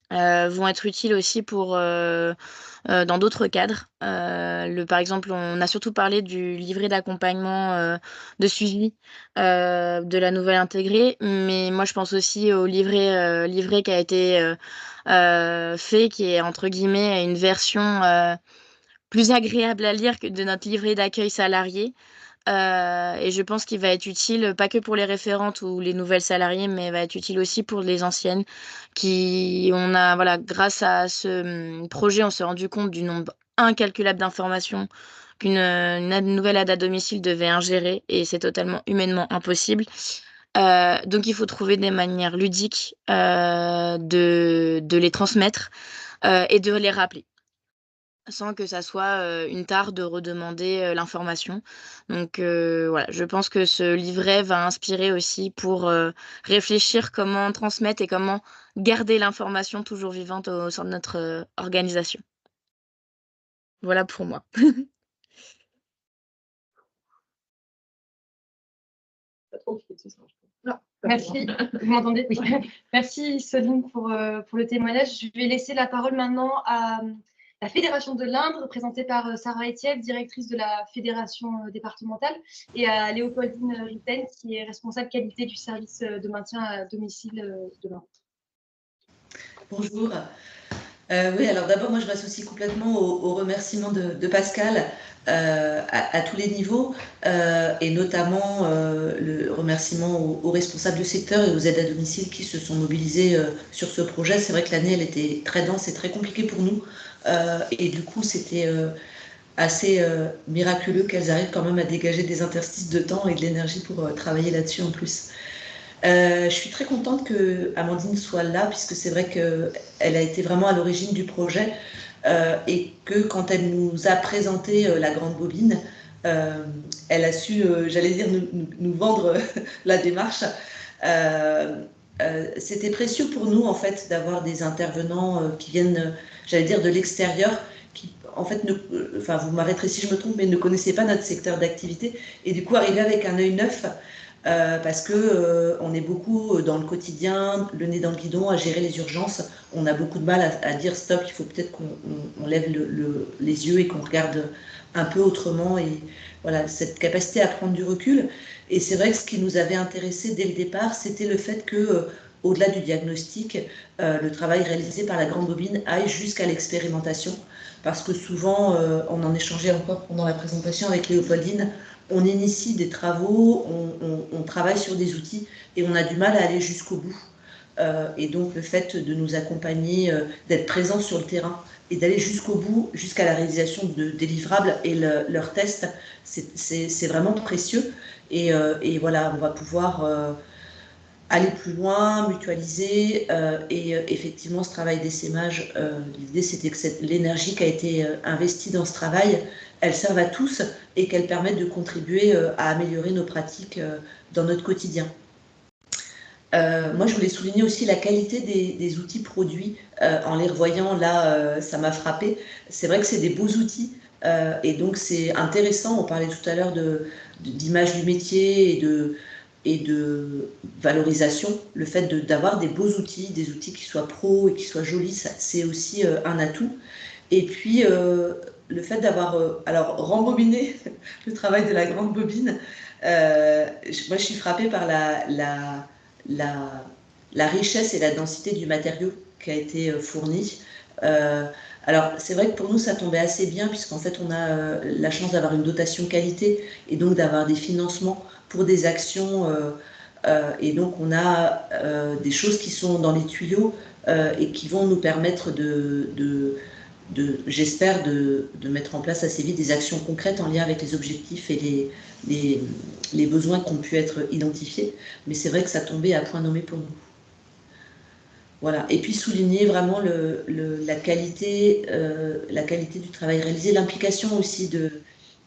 S9: vont être utiles aussi pour dans d'autres cadres. Par exemple, on a surtout parlé du livret d'accompagnement de suivi de la nouvelle intégrée, mais moi je pense aussi au livret qui a été fait, qui est entre guillemets une version plus agréable à lire que de notre livret d'accueil salarié. Et je pense qu'il va être utile, pas que pour les référentes ou les nouvelles salariées, mais va être utile aussi pour les anciennes voilà, grâce à ce projet, on s'est rendu compte du nombre incalculable d'informations qu'une nouvelle aide à domicile devait ingérer, et c'est totalement humainement impossible. Donc il faut trouver des manières ludiques de les transmettre et de les rappeler, sans que ça soit une tare de redemander l'information. Donc voilà, je pense que ce livret va inspirer aussi pour réfléchir comment transmettre et comment garder l'information toujours vivante au sein de notre organisation. Voilà pour moi.
S4: Merci, vous m'entendez? Oui. Merci Soline pour le témoignage. Je vais laisser la parole maintenant à la Fédération de l'Indre, représentée par Sarah Etienne, directrice de la Fédération départementale, et à Léopoldine Ritten, qui est responsable qualité du service de maintien à domicile de l'Indre.
S10: Bonjour. Oui, alors d'abord, moi, je m'associe complètement au remerciement de Pascal à tous les niveaux, et notamment le remerciement aux responsables de secteur et aux aides à domicile qui se sont mobilisés sur ce projet. C'est vrai que l'année, elle était très dense et très compliquée pour nous, et du coup, c'était assez miraculeux qu'elles arrivent quand même à dégager des interstices de temps et de l'énergie pour travailler là-dessus en plus. Je suis très contente que Amandine soit là, puisque c'est vrai qu'elle a été vraiment à l'origine du projet, et que quand elle nous a présenté la grande bobine, elle a su, j'allais dire, nous vendre la démarche. C'était précieux pour nous, en fait, d'avoir des intervenants qui viennent, j'allais dire, de l'extérieur, qui, en fait, vous m'arrêterez si je me trompe, mais ne connaissaient pas notre secteur d'activité, et du coup, arriver avec un œil neuf, parce qu'on est beaucoup dans le quotidien, le nez dans le guidon, à gérer les urgences. On a beaucoup de mal à dire stop, il faut peut-être qu'on lève les yeux et qu'on regarde un peu autrement. Et voilà, cette capacité à prendre du recul. Et c'est vrai que ce qui nous avait intéressé dès le départ, c'était le fait que, au-delà du diagnostic, le travail réalisé par la grande bobine aille jusqu'à l'expérimentation. Parce que souvent, on en échangeait encore pendant la présentation avec Léopoldine, on initie des travaux, on travaille sur des outils et on a du mal à aller jusqu'au bout. Et donc le fait de nous accompagner, d'être présents sur le terrain et d'aller jusqu'au bout, jusqu'à la réalisation des livrables et leurs tests, c'est vraiment précieux. Et voilà, on va pouvoir aller plus loin, mutualiser, et effectivement ce travail d'essaimage, l'idée c'était que l'énergie qui a été investie dans ce travail, elle serve à tous et qu'elle permette de contribuer à améliorer nos pratiques dans notre quotidien. Moi je voulais souligner aussi la qualité des outils produits. En les revoyant là, ça m'a frappé. C'est vrai que c'est des beaux outils, et donc c'est intéressant. On parlait tout à l'heure d'image du métier et de valorisation. Le fait d'avoir des beaux outils, des outils qui soient pro et qui soient jolis, c'est aussi un atout. Et puis le fait d'avoir rembobiné le travail de la grande bobine, moi je suis frappée par la richesse et la densité du matériau qui a été fourni. Alors c'est vrai que pour nous ça tombait assez bien, puisqu'en fait on a la chance d'avoir une dotation qualité et donc d'avoir des financements pour des actions, et donc on a des choses qui sont dans les tuyaux et qui vont nous permettre j'espère de mettre en place assez vite des actions concrètes en lien avec les objectifs et les besoins qui ont pu être identifiés. Mais c'est vrai que ça tombait à point nommé pour nous. Voilà. Et puis souligner vraiment la qualité du travail réalisé, l'implication aussi de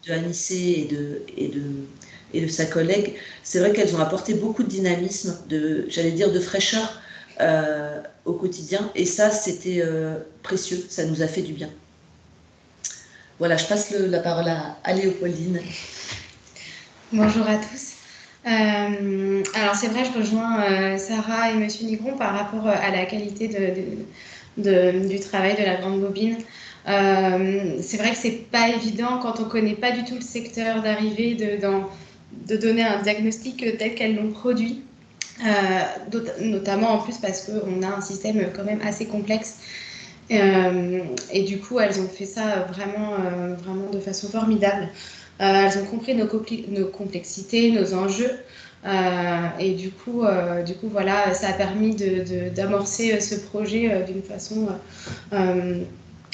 S10: Anissé et de sa collègue. C'est vrai qu'elles ont apporté beaucoup de dynamisme, j'allais dire de fraîcheur au quotidien, et ça c'était précieux, ça nous a fait du bien. Voilà, je passe la parole à Léopoldine.
S11: Bonjour à tous. Alors c'est vrai, je rejoins Sarah et Monsieur Nigron par rapport à la qualité du travail de la Grande Bobine. C'est vrai que c'est pas évident quand on connaît pas du tout le secteur d'arrivée de donner un diagnostic tel qu'elles l'ont produit, notamment en plus parce qu'on a un système quand même assez complexe. Et du coup, elles ont fait ça vraiment de façon formidable. Elles ont compris nos complexités, nos enjeux. Et du coup, voilà, ça a permis d'amorcer ce projet d'une façon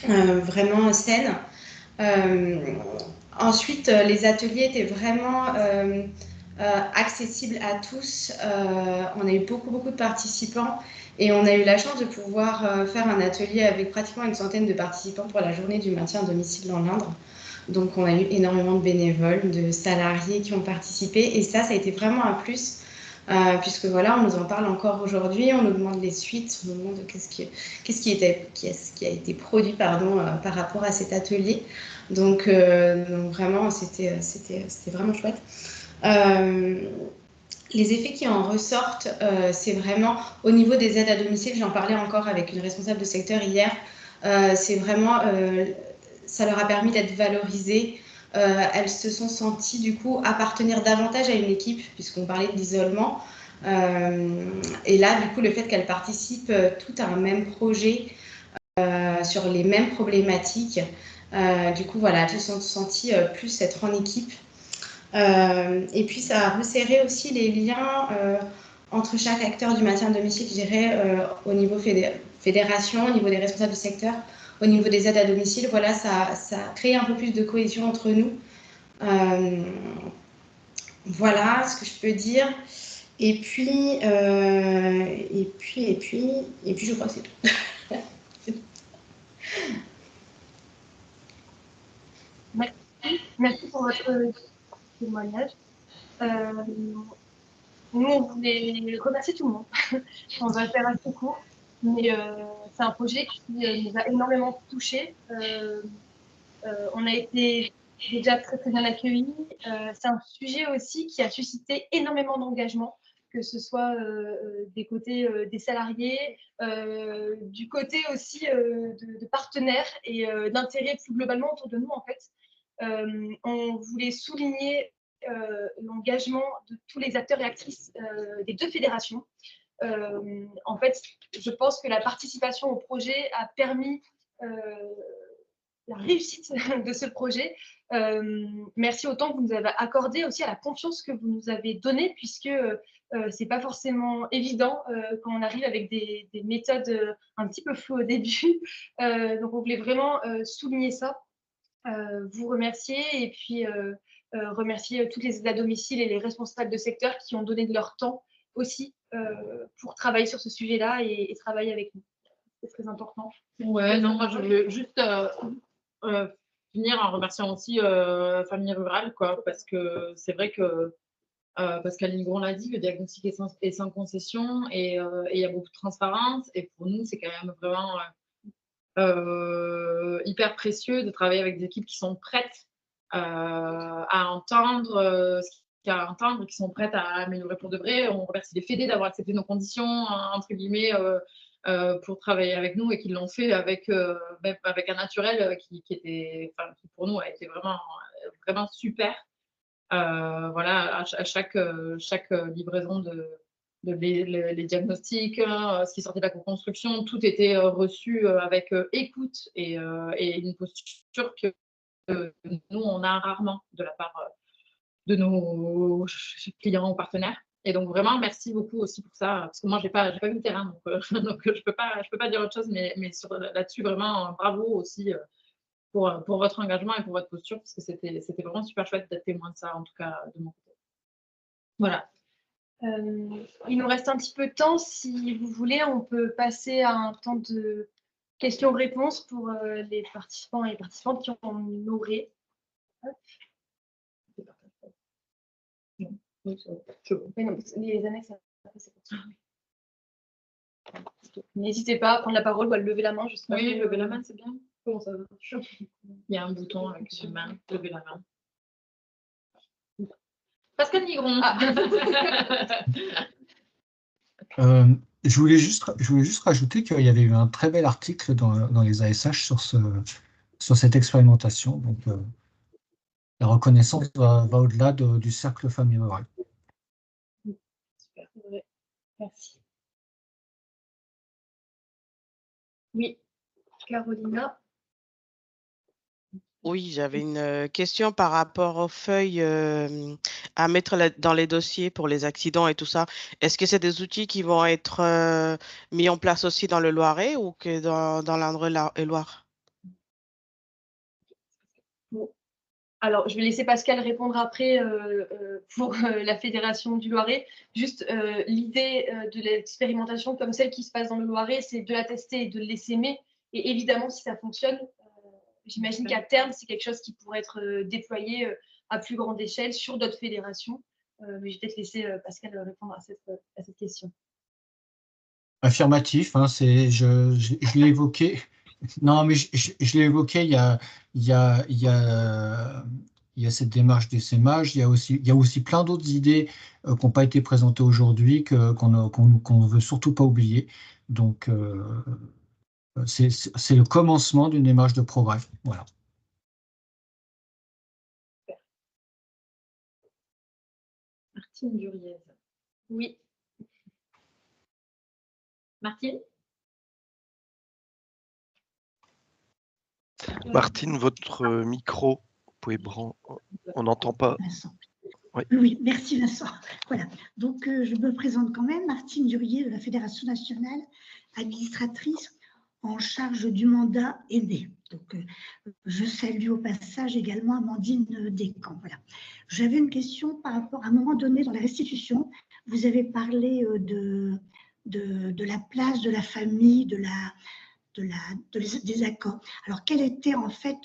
S11: vraiment saine. Ensuite, les ateliers étaient vraiment accessibles à tous. On a eu beaucoup de participants et on a eu la chance de pouvoir faire un atelier avec pratiquement une centaine de participants pour la journée du maintien à domicile dans l'Indre. Donc, on a eu énormément de bénévoles, de salariés qui ont participé et ça a été vraiment un plus. Puisque voilà, on nous en parle encore aujourd'hui, on nous demande les suites, on nous demande qu'est-ce qui a été produit par rapport à cet atelier. Donc vraiment, c'était vraiment chouette. Les effets qui en ressortent, c'est vraiment au niveau des aides à domicile, j'en parlais encore avec une responsable de secteur hier, c'est vraiment, ça leur a permis d'être valorisées. Elles se sont senties du coup appartenir davantage à une équipe, puisqu'on parlait de l'isolement. Et là, du coup, le fait qu'elles participent toutes à un même projet sur les mêmes problématiques, du coup, voilà, elles se sont senties plus être en équipe. Et puis, ça a resserré aussi les liens entre chaque acteur du maintien à domicile, je dirais, au niveau fédération, au niveau des responsables du secteur, au niveau des aides à domicile. Voilà, ça a créé un peu plus de cohésion entre nous. Voilà ce que je peux dire. Et puis, je crois que c'est tout.
S4: Merci pour votre témoignage. Nous, on voulait remercier tout le monde. On va faire assez court, mais c'est un projet qui nous a énormément touchés. On a été déjà très bien accueillis. C'est un sujet aussi qui a suscité énormément d'engagement, que ce soit des côtés des salariés, du côté aussi de partenaires et d'intérêts plus globalement autour de nous, en fait. On voulait souligner l'engagement de tous les acteurs et actrices des deux fédérations. En fait, je pense que la participation au projet a permis la réussite de ce projet. Merci autant que vous nous avez accordé aussi à la confiance que vous nous avez donnée, puisque c'est pas forcément évident quand on arrive avec des méthodes un petit peu floues au début. Donc, on voulait vraiment souligner ça, vous remercier et puis remercier toutes les aides à domicile et les responsables de secteur qui ont donné de leur temps aussi pour travailler sur ce sujet-là et travailler avec nous. C'est très important.
S2: Ouais, non, moi je veux juste finir en remerciant aussi Famille Rurale, quoi, parce que c'est vrai que Pascaline Gron l'a dit, le diagnostic est sans concession et il y a beaucoup de transparence. Et pour nous, c'est quand même vraiment hyper précieux de travailler avec des équipes qui sont prêtes à entendre ce qu'il y a à entendre, qui sont prêtes à améliorer pour de vrai. On remercie les fédés d'avoir accepté nos conditions, entre guillemets, pour travailler avec nous et qui l'ont fait avec un naturel qui pour nous a été vraiment super. Voilà, à chaque livraison les diagnostics, ce qui sortait de la co-construction, tout était reçu avec écoute et une posture que nous, on a rarement de la part de nos clients ou partenaires. Et donc, vraiment, merci beaucoup aussi pour ça, parce que moi, j'ai pas vu le terrain, donc je peux pas dire autre chose, mais là-dessus, vraiment, bravo aussi pour votre engagement et pour votre posture, parce que c'était vraiment super chouette d'être témoin de ça, en tout cas, de mon côté. Voilà.
S4: Il nous reste un petit peu de temps. Si vous voulez, on peut passer à un temps de questions-réponses pour les participants et les participantes qui en auraient. Les annexes, n'hésitez pas à prendre la parole ou à lever la main. Je sais pas.
S2: Oui, lever la main, c'est bien. Comment ça va? Il y a un bouton avec une main, lever la main. Pascal Nigron.
S8: Je voulais juste rajouter qu'il y avait eu un très bel article dans les ASH sur cette expérimentation. Donc, la reconnaissance va au-delà du cercle famille rurale.
S3: Super, merci. Oui, Carolina.
S7: Oui, j'avais une question par rapport aux feuilles à mettre dans les dossiers pour les accidents et tout ça. Est-ce que c'est des outils qui vont être mis en place aussi dans le Loiret ou que dans l'Indre-et-Loire?
S3: Bon. Alors, je vais laisser Pascal répondre après pour la Fédération du Loiret. Juste, l'idée de l'expérimentation comme celle qui se passe dans le Loiret, c'est de la tester et de le laisser aimer. Et évidemment, si ça fonctionne, j'imagine qu'à terme, c'est quelque chose qui pourrait être déployé à plus grande échelle sur d'autres fédérations. Mais je vais peut-être laisser Pascal répondre à cette question.
S8: Affirmatif, hein, je l'ai évoqué. Non, mais je l'ai évoqué, il y a cette démarche d'essaimage, il y a aussi plein d'autres idées qui n'ont pas été présentées aujourd'hui, qu'on ne veut surtout pas oublier. Donc, c'est le commencement d'une démarche de progrès. Voilà.
S2: Martine Duriez. Oui. Martine?
S1: Martine, votre micro, vous pouvez on n'entend pas.
S12: Oui. Oui, merci Vincent. Voilà, donc je me présente quand même, Martine Duriez de la Fédération nationale, administratrice en charge du mandat aidé. Donc je salue au passage également Amandine Descamps. Voilà. J'avais une question par rapport à un moment donné dans la restitution, vous avez parlé de la place de la famille, des accords. Alors quelle était en fait...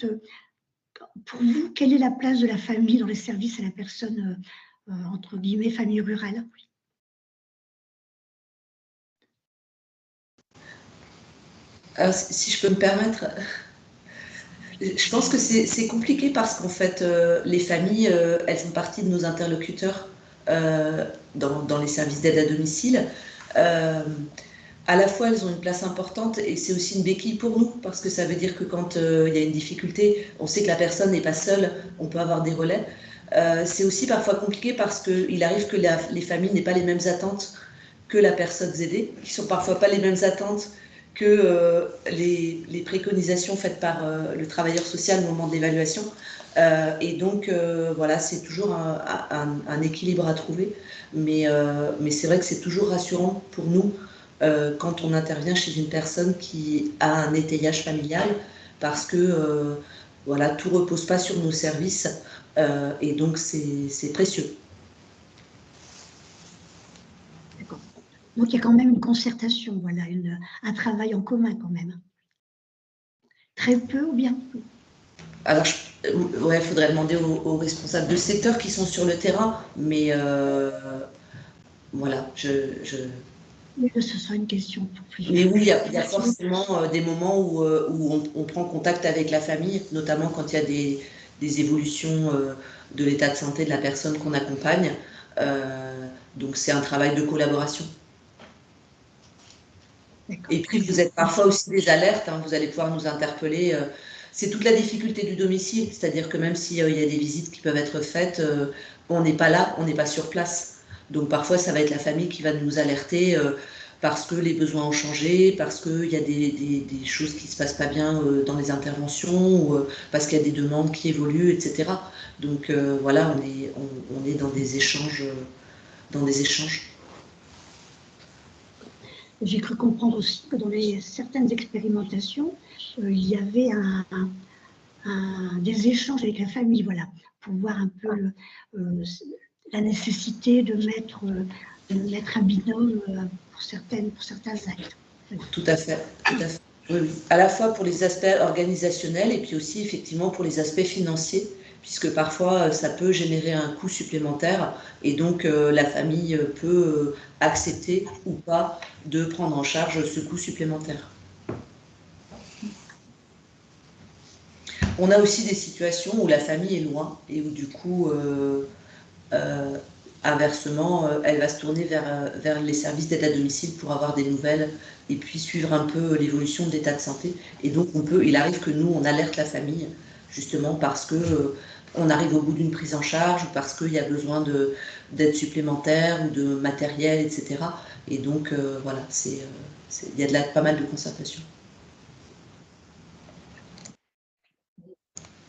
S12: pour vous, quelle est la place de la famille dans les services à la personne, entre guillemets, famille rurale?
S10: Alors, si je peux me permettre, je pense que c'est compliqué parce qu'en fait, les familles, elles font partie de nos interlocuteurs dans les services d'aide à domicile. À la fois, elles ont une place importante et c'est aussi une béquille pour nous, parce que ça veut dire que quand il y a une difficulté, on sait que la personne n'est pas seule, on peut avoir des relais. C'est aussi parfois compliqué parce qu'il arrive que les familles n'aient pas les mêmes attentes que la personne aidée, qui ne sont parfois pas les mêmes attentes que les préconisations faites par le travailleur social au moment de l'évaluation. Et donc, voilà, c'est toujours un équilibre à trouver. Mais c'est vrai que c'est toujours rassurant pour nous quand on intervient chez une personne qui a un étayage familial, parce que voilà, tout ne repose pas sur nos services, et donc c'est précieux.
S12: D'accord. Donc il y a quand même une concertation, voilà, un travail en commun quand même. Très peu ou bien?
S10: Alors, ouais, faudrait demander aux responsables de secteur qui sont sur le terrain, mais voilà,
S12: Oui, ce sera une question pour plusieurs.
S10: Mais oui, il y a forcément des moments où on prend contact avec la famille, notamment quand il y a des évolutions de l'état de santé de la personne qu'on accompagne. Donc c'est un travail de collaboration. Et puis vous êtes parfois aussi des alertes, hein, vous allez pouvoir nous interpeller. C'est toute la difficulté du domicile, c'est-à-dire que même s'il y a des visites qui peuvent être faites, on n'est pas là, on n'est pas sur place. Donc parfois ça va être la famille qui va nous alerter parce que les besoins ont changé, parce qu'il y a des choses qui ne se passent pas bien dans les interventions, ou parce qu'il y a des demandes qui évoluent, etc. Donc voilà, on est dans des échanges.
S12: J'ai cru comprendre aussi que dans certaines expérimentations, il y avait des échanges avec la famille, voilà, pour voir un peu la nécessité de mettre un binôme pour certains actes.
S10: Tout à fait, tout à fait. Oui, oui. À la fois pour les aspects organisationnels et puis aussi effectivement pour les aspects financiers, puisque parfois ça peut générer un coût supplémentaire et donc la famille peut accepter ou pas de prendre en charge ce coût supplémentaire. On a aussi des situations où la famille est loin et où du coup inversement, elle va se tourner vers les services d'aide à domicile pour avoir des nouvelles et puis suivre un peu l'évolution de l'état de santé. Et donc, il arrive que nous, on alerte la famille, justement parce que on arrive au bout d'une prise en charge ou parce qu'il y a besoin d'aide supplémentaire ou de matériel, etc. Et donc, voilà, il y a pas mal de concertation.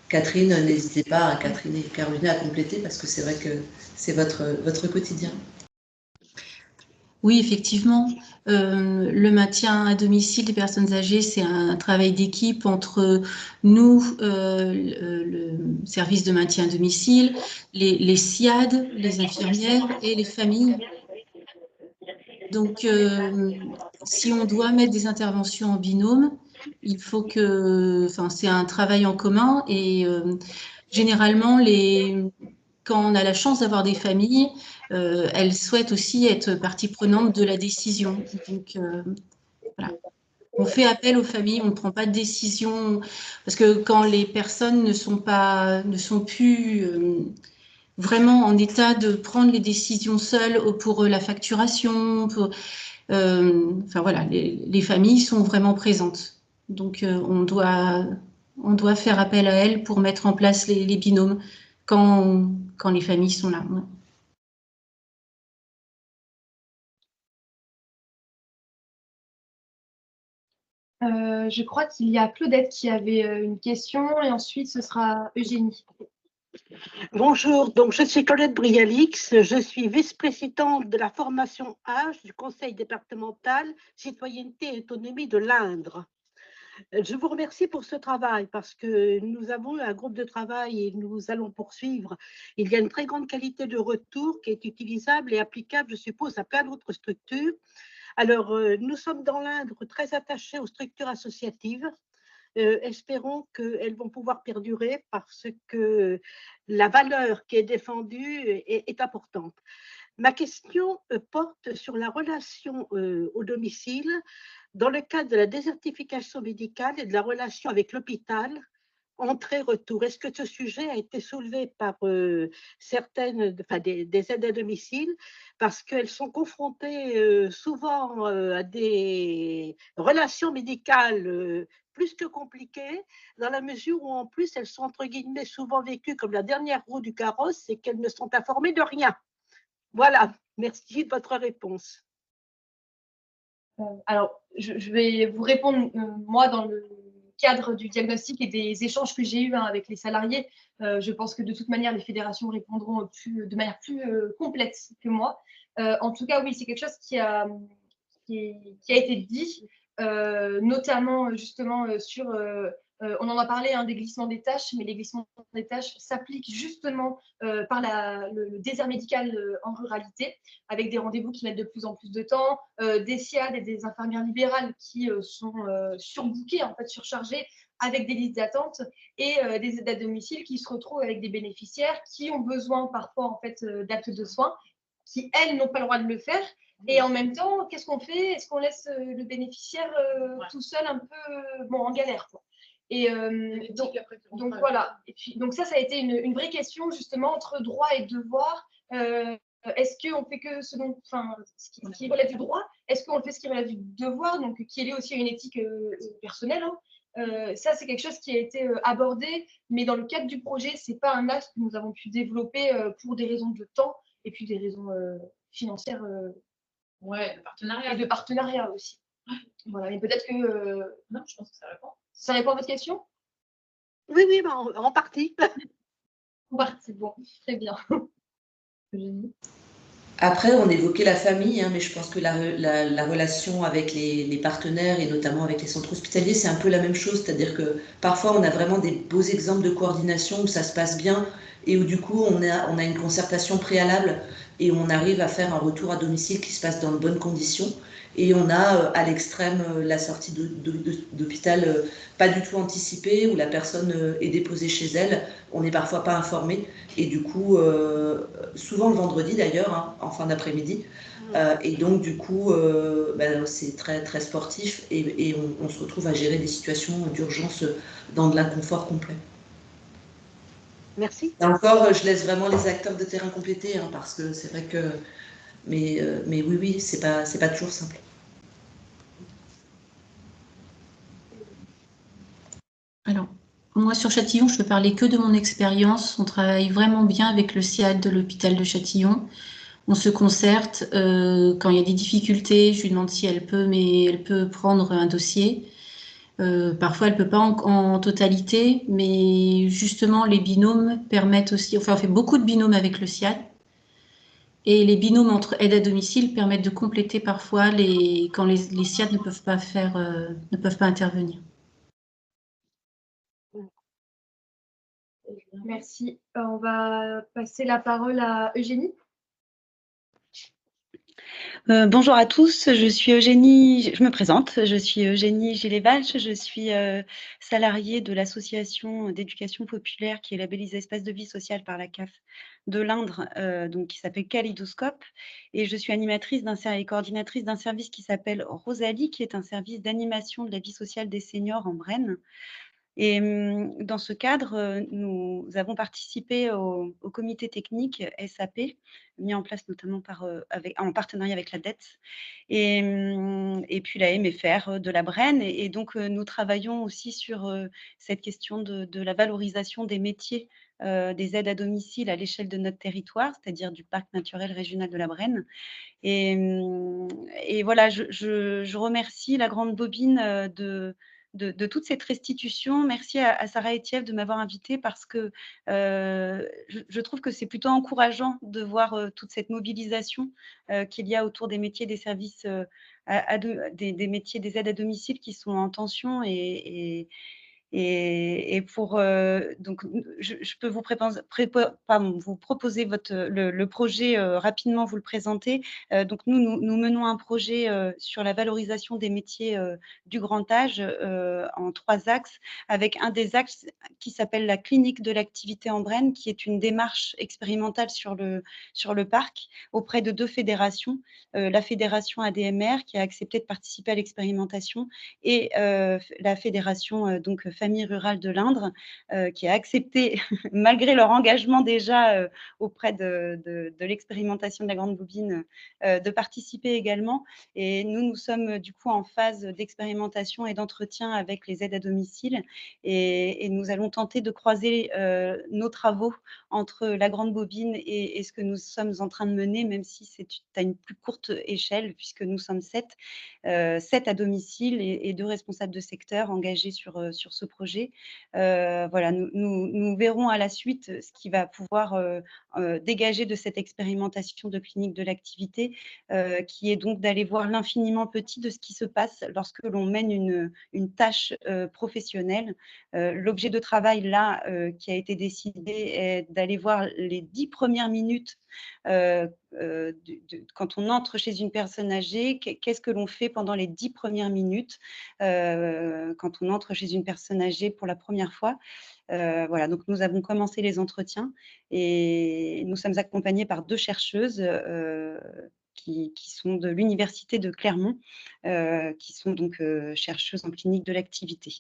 S10: Catherine, n'hésitez pas, Catherine et Caroline, à compléter parce que c'est vrai que c'est votre quotidien.
S5: Oui, effectivement. Le maintien à domicile des personnes âgées, c'est un travail d'équipe entre nous, le service de maintien à domicile, les SIAD, les infirmières et les familles. Donc, si on doit mettre des interventions en binôme, il faut que, enfin, c'est un travail en commun et généralement, quand on a la chance d'avoir des familles, elles souhaitent aussi être partie prenante de la décision. Donc, voilà. On fait appel aux familles, on ne prend pas de décision parce que quand les personnes ne sont plus vraiment en état de prendre les décisions seules pour la facturation, enfin voilà, les familles sont vraiment présentes. Donc on doit faire appel à elles pour mettre en place les binômes quand les familles sont là. Ouais.
S4: Je crois qu'il y a Claudette qui avait une question et ensuite ce sera Eugénie.
S13: Bonjour, donc je suis Claudette Brialix, je suis vice-présidente de la formation âge du Conseil départemental Citoyenneté et Autonomie de l'Indre. Je vous remercie pour ce travail parce que nous avons un groupe de travail et nous allons poursuivre. Il y a une très grande qualité de retour qui est utilisable et applicable, je suppose, à plein d'autres structures. Alors, nous sommes dans l'Indre très attachés aux structures associatives. Espérons qu'elles vont pouvoir perdurer parce que la valeur qui est défendue est importante. Ma question porte sur la relation au domicile dans le cadre de la désertification médicale et de la relation avec l'hôpital, entrée-retour. Est-ce que ce sujet a été soulevé par certaines, des aides à domicile parce qu'elles sont confrontées souvent à des relations médicales plus que compliquées, dans la mesure où en plus elles sont entre guillemets souvent vécues comme la dernière roue du carrosse et qu'elles ne sont informées de rien. Voilà, merci de votre réponse.
S4: Alors, je vais vous répondre, moi, dans le cadre du diagnostic et des échanges que j'ai eus avec les salariés. Je pense que de toute manière, les fédérations répondront de manière plus complète que moi. En tout cas, oui, c'est quelque chose qui a été dit, notamment justement sur… on en a parlé des glissements des tâches, mais les glissements des tâches s'appliquent justement par le désert médical en ruralité, avec des rendez-vous qui mettent de plus en plus de temps, des SIAD et des infirmières libérales qui sont surbookées, en fait, surchargées, avec des listes d'attente, et des aides à domicile qui se retrouvent avec des bénéficiaires qui ont besoin parfois en fait, d'actes de soins, qui, elles, n'ont pas le droit de le faire. Et en même temps, qu'est-ce qu'on fait? Est-ce qu'on laisse le bénéficiaire tout seul, un peu en galère, quoi. Et donc voilà. Et puis, donc ça a été une vraie question justement entre droit et devoir. Est-ce qu'on fait que ce qui relève du droit? Est-ce qu'on fait ce qui relève du devoir, donc qui est lié aussi à une éthique personnelle, ça, c'est quelque chose qui a été abordé, mais dans le cadre du projet, ce n'est pas un axe que nous avons pu développer pour des raisons de temps et puis des raisons financières.
S2: Ouais, de partenariat.
S4: Et de partenariat aussi. Voilà, mais peut-être que…
S2: Non, je pense que ça répond.
S4: Ça répond à votre question?
S13: Oui, oui, en partie.
S4: En partie, bon, très bien.
S10: Après, on évoquait la famille, mais je pense que la relation avec les partenaires et notamment avec les centres hospitaliers, c'est un peu la même chose. C'est-à-dire que parfois, on a vraiment des beaux exemples de coordination où ça se passe bien et où du coup, on a une concertation préalable et on arrive à faire un retour à domicile qui se passe dans de bonnes conditions. Et on a à l'extrême la sortie d'hôpital pas du tout anticipée, où la personne est déposée chez elle, on n'est parfois pas informé, et du coup, souvent le vendredi d'ailleurs, en fin d'après-midi, et donc du coup, c'est très, très sportif, et on se retrouve à gérer des situations d'urgence dans de l'inconfort complet.
S13: Merci.
S10: Et encore, je laisse vraiment les acteurs de terrain compléter, hein, parce que c'est vrai que... Mais oui, c'est pas toujours simple.
S5: Alors, moi, sur Châtillon, je peux parler que de mon expérience. On travaille vraiment bien avec le SIAD de l'hôpital de Châtillon. On se concerte. Quand il y a des difficultés, je lui demande si elle peut prendre un dossier. Parfois, elle ne peut pas en totalité, mais justement, les binômes permettent aussi, enfin, on fait beaucoup de binômes avec le SIAD. Et les binômes entre aide à domicile permettent de compléter parfois quand les SIAD ne peuvent pas intervenir.
S4: Merci. On va passer la parole à Eugénie.
S14: Bonjour à tous, je suis Eugénie, je me présente, je suis Eugénie Gillet-Valch, je suis salariée de l'association d'éducation populaire qui est labellisée Espace de vie sociale par la CAF de l'Indre, donc qui s'appelle Kaléidoscope, et je suis animatrice et coordinatrice d'un service qui s'appelle Rosalie, qui est un service d'animation de la vie sociale des seniors en Brenne. Et dans ce cadre, nous avons participé au comité technique SAP, mis en place notamment en partenariat avec la DET et puis la MFR de la Brenne. Et donc, nous travaillons aussi sur cette question de la valorisation des métiers des aides à domicile à l'échelle de notre territoire, c'est-à-dire du parc naturel régional de la Brenne. Et voilà, je remercie la Grande Bobine de toute cette restitution. Merci à Sarah Etiève de m'avoir invitée parce que je trouve que c'est plutôt encourageant de voir toute cette mobilisation qu'il y a autour des métiers des services, des métiers des aides à domicile qui sont en tension et pour donc je peux vous vous proposer le projet rapidement, vous le présenter. Donc nous menons un projet sur la valorisation des métiers du grand âge en 3 axes, avec un des axes qui s'appelle la clinique de l'activité en Brenne, qui est une démarche expérimentale sur le parc auprès de 2 fédérations, la fédération ADMR qui a accepté de participer à l'expérimentation et la fédération donc Famille rurale de l'Indre qui a accepté, malgré leur engagement déjà auprès de l'expérimentation de la Grande Bobine, de participer également. Et nous sommes du coup en phase d'expérimentation et d'entretien avec les aides à domicile et nous allons tenter de croiser nos travaux entre la Grande Bobine et ce que nous sommes en train de mener, même si c'est à une plus courte échelle, puisque nous sommes 7 à domicile et 2 responsables de secteur engagés sur ce projet. Voilà, nous verrons à la suite ce qui va pouvoir dégager de cette expérimentation de clinique de l'activité, qui est donc d'aller voir l'infiniment petit de ce qui se passe lorsque l'on mène une tâche professionnelle. L'objet de travail là qui a été décidé est d'aller voir les 10 premières minutes quand on entre chez une personne âgée, qu'est-ce que l'on fait pendant les 10 premières minutes quand on entre chez une personne âgée pour la première fois. Voilà, donc nous avons commencé les entretiens et nous sommes accompagnés par 2 chercheuses qui sont de l'université de Clermont, qui sont donc chercheuses en clinique de l'activité.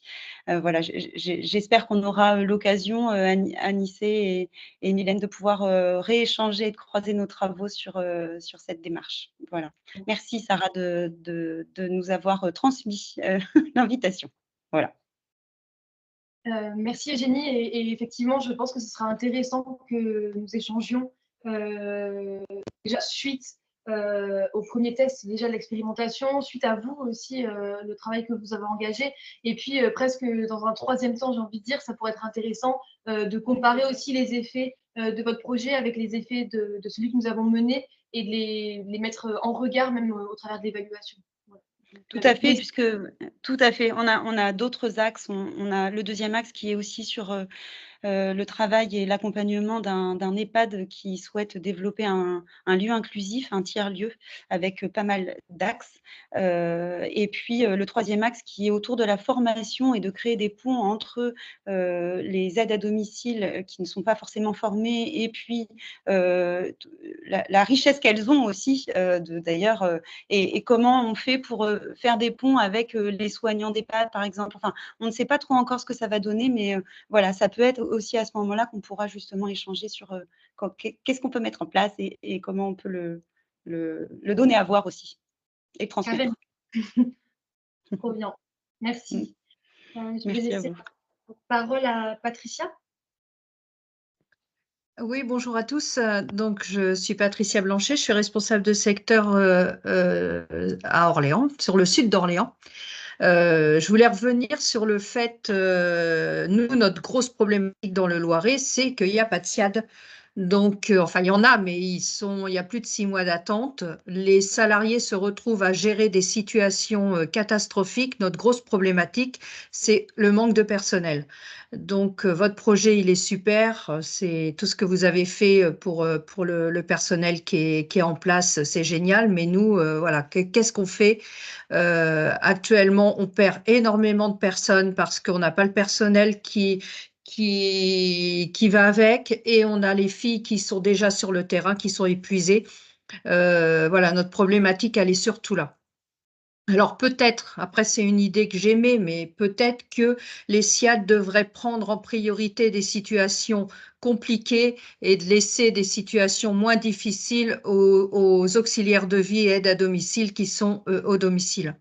S14: Voilà, j'espère qu'on aura l'occasion, Anissé et Mylène, de pouvoir rééchanger et de croiser nos travaux sur cette démarche. Voilà. Merci Sarah de nous avoir transmis l'invitation. Voilà.
S4: Merci Eugénie et effectivement je pense que ce sera intéressant que nous échangions déjà suite au premier test, déjà l'expérimentation, suite à vous aussi le travail que vous avez engagé et puis presque dans un 3e temps, j'ai envie de dire, ça pourrait être intéressant de comparer aussi les effets de votre projet avec les effets de celui que nous avons mené et de les mettre en regard même au travers de l'évaluation.
S14: Tout à fait, tout à fait. On a d'autres axes. On a le 2e axe qui est aussi sur le travail et l'accompagnement d'un EHPAD qui souhaite développer un lieu inclusif, un tiers-lieu, avec pas mal d'axes. Et puis, le 3e axe qui est autour de la formation et de créer des ponts entre les aides à domicile qui ne sont pas forcément formées et puis la richesse qu'elles ont aussi, d'ailleurs, et comment on fait pour faire des ponts avec les soignants d'EHPAD, par exemple. Enfin, on ne sait pas trop encore ce que ça va donner, mais voilà, ça peut être aussi à ce moment-là qu'on pourra justement échanger sur qu'est-ce qu'on peut mettre en place et comment on peut le donner à voir aussi et transmettre.
S4: Trop bien. Merci. Je vais
S14: Merci à
S4: laisser
S14: vous.
S4: la parole à Patricia.
S15: Oui, bonjour à tous. Donc, je suis Patricia Blanchet, je suis responsable de secteur à Orléans, sur le sud d'Orléans. Je voulais revenir sur le fait, nous, notre grosse problématique dans le Loiret, c'est qu'il n'y a pas de SIAD. Donc, enfin, il y en a, mais il y a plus de 6 mois d'attente. Les salariés se retrouvent à gérer des situations catastrophiques. Notre grosse problématique, c'est le manque de personnel. Donc, votre projet, il est super. C'est tout ce que vous avez fait pour le personnel qui est en place, c'est génial. Mais nous, voilà, qu'est-ce qu'on fait? Actuellement, on perd énormément de personnes parce qu'on n'a pas le personnel qui va avec, et on a les filles qui sont déjà sur le terrain, qui sont épuisées. Voilà, notre problématique, elle est surtout là. Alors peut-être, après c'est une idée que j'aimais, mais peut-être que les SIAD devraient prendre en priorité des situations compliquées et de laisser des situations moins difficiles aux auxiliaires de vie et aides à domicile qui sont au domicile.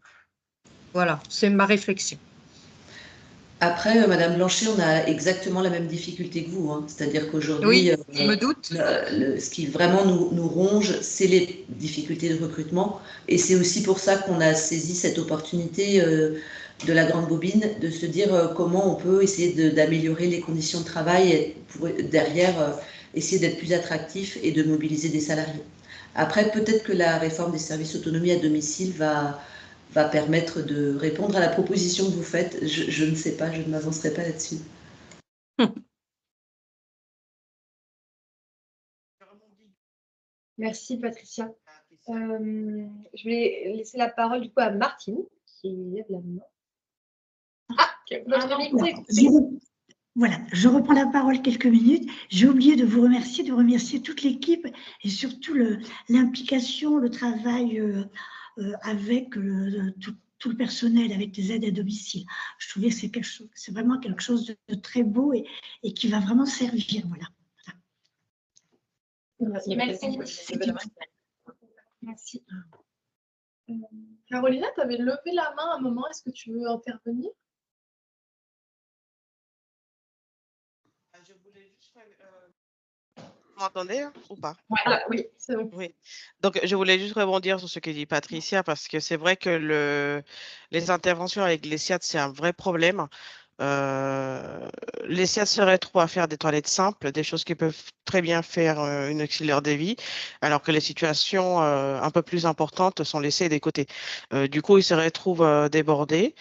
S15: Voilà, c'est ma réflexion.
S10: Après, Madame Blanchet, on a exactement la même difficulté que vous, hein. C'est-à-dire qu'aujourd'hui,
S15: oui, je me doute.
S10: Ce qui vraiment nous ronge, c'est les difficultés de recrutement. Et c'est aussi pour ça qu'on a saisi cette opportunité de la Grande Bobine, de se dire comment on peut essayer d'améliorer les conditions de travail et pour derrière essayer d'être plus attractif et de mobiliser des salariés. Après, peut-être que la réforme des services autonomie à domicile va permettre de répondre à la proposition que vous faites. Je ne sais pas, je ne m'avancerai pas là-dessus.
S4: Merci Patricia. Je vais laisser la parole du coup à Martine, qui lève la main. Votre micro est coupé.
S12: Voilà, je reprends la parole quelques minutes. J'ai oublié de vous remercier, toute l'équipe et surtout l'implication, le travail avec tout le personnel, avec les aides à domicile. Je trouvais que c'est vraiment quelque chose de très beau et qui va vraiment servir. Voilà.
S4: Merci.
S3: Carolina, tu avais levé la main à un moment. Est-ce que tu veux intervenir?
S7: Vous m'entendez ou pas?
S3: Voilà, oui, c'est bon.
S7: Oui. Donc, je voulais juste rebondir sur ce que dit Patricia, parce que c'est vrai que les interventions avec les SIAD, c'est un vrai problème. Les SIAD se retrouvent à faire des toilettes simples, des choses qui peuvent très bien faire une auxiliaire de vie, alors que les situations un peu plus importantes sont laissées des côtés. Du coup, ils se retrouvent débordés.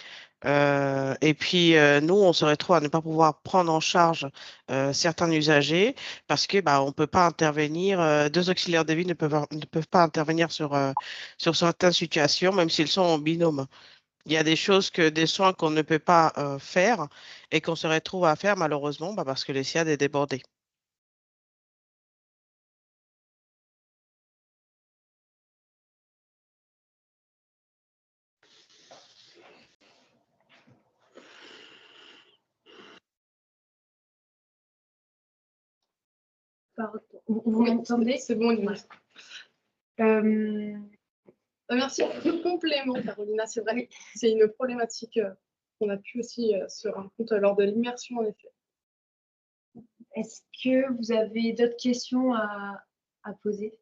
S7: Et puis, nous, on se retrouve à ne pas pouvoir prendre en charge certains usagers parce que on ne peut pas intervenir, deux auxiliaires de vie ne peuvent pas intervenir sur certaines situations, même s'ils sont en binôme. Il y a des soins qu'on ne peut pas faire et qu'on se retrouve à faire malheureusement parce que les SIAD est débordé.
S4: Vous m'entendez?
S3: C'est bon, merci pour le complément, Carolina. C'est vrai, c'est une problématique qu'on a pu aussi se rendre compte lors de l'immersion, en effet.
S4: Est-ce que vous avez d'autres questions à poser?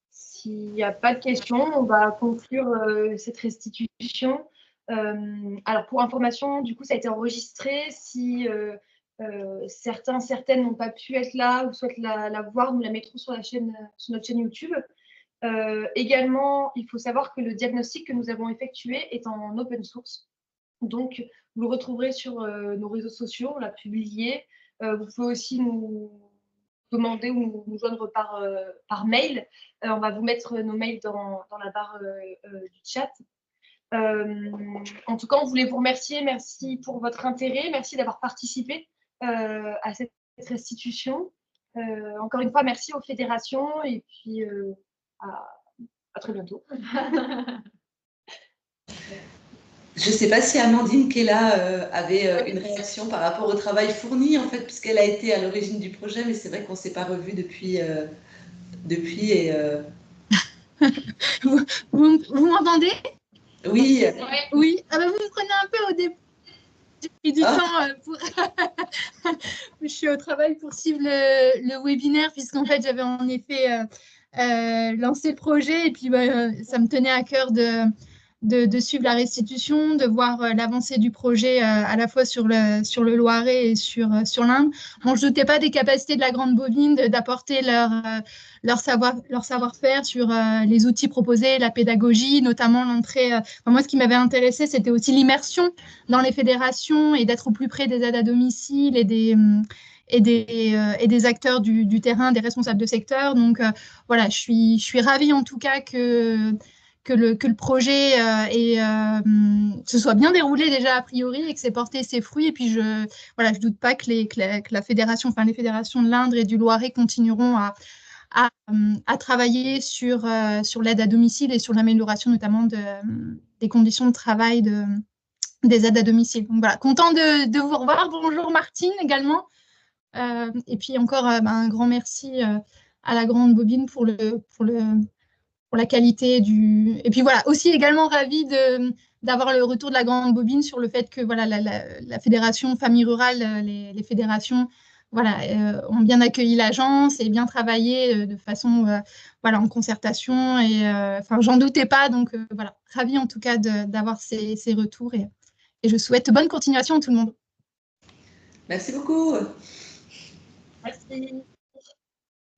S4: S'il n'y a pas de questions, on va conclure cette restitution. Alors, pour information, du coup, ça a été enregistré. Si certaines n'ont pas pu être là ou souhaitent la voir, nous la mettrons sur notre chaîne YouTube. Également, il faut savoir que le diagnostic que nous avons effectué est en open source. Donc, vous le retrouverez sur nos réseaux sociaux, on l'a publié. Vous pouvez aussi nous demander ou nous joindre par mail. On va vous mettre nos mails dans la barre du chat. En tout cas, on voulait vous remercier. Merci pour votre intérêt. Merci d'avoir participé à cette restitution. Encore une fois, merci aux fédérations et puis à très bientôt.
S10: Je ne sais pas si Amandine qui est là avait une réaction par rapport au travail fourni, en fait, puisqu'elle a été à l'origine du projet, mais c'est vrai qu'on ne s'est pas revus depuis. Et,
S16: Vous m'entendez?
S10: Oui.
S16: Oui. Ah bah, vous me prenez un peu au début. J'ai pris du temps pour. Je suis au travail pour suivre le webinaire, puisqu'en fait, j'avais en effet lancé le projet et puis ça me tenait à cœur de suivre la restitution, de voir l'avancée du projet à la fois sur le Loiret et sur l'Indre. Bon, je ne doutais pas des capacités de la Grande Bobine d'apporter leur savoir-faire sur les outils proposés, la pédagogie, notamment l'entrée. Moi, ce qui m'avait intéressé, c'était aussi l'immersion dans les fédérations et d'être au plus près des aides à domicile et des acteurs du terrain, des responsables de secteur. Donc, voilà, je suis ravie en tout cas que le projet se soit bien déroulé déjà a priori et que c'est porté ses fruits. Et puis, je doute pas que la fédération, les fédérations de l'Indre et du Loiret continueront à travailler sur l'aide à domicile et sur l'amélioration notamment des conditions de travail des aides à domicile. Donc voilà, content de vous revoir. Bonjour Martine également. Et puis encore un grand merci à la Grande Bobine pour la qualité et puis voilà, aussi également ravie d'avoir le retour de la Grande Bobine sur le fait que voilà, la fédération famille rurale, les fédérations ont bien accueilli l'agence et bien travaillé de façon en concertation. Et j'en doutais pas, donc voilà, ravie en tout cas d'avoir ces retours et je souhaite bonne continuation à tout le monde.
S10: Merci beaucoup.
S2: Merci.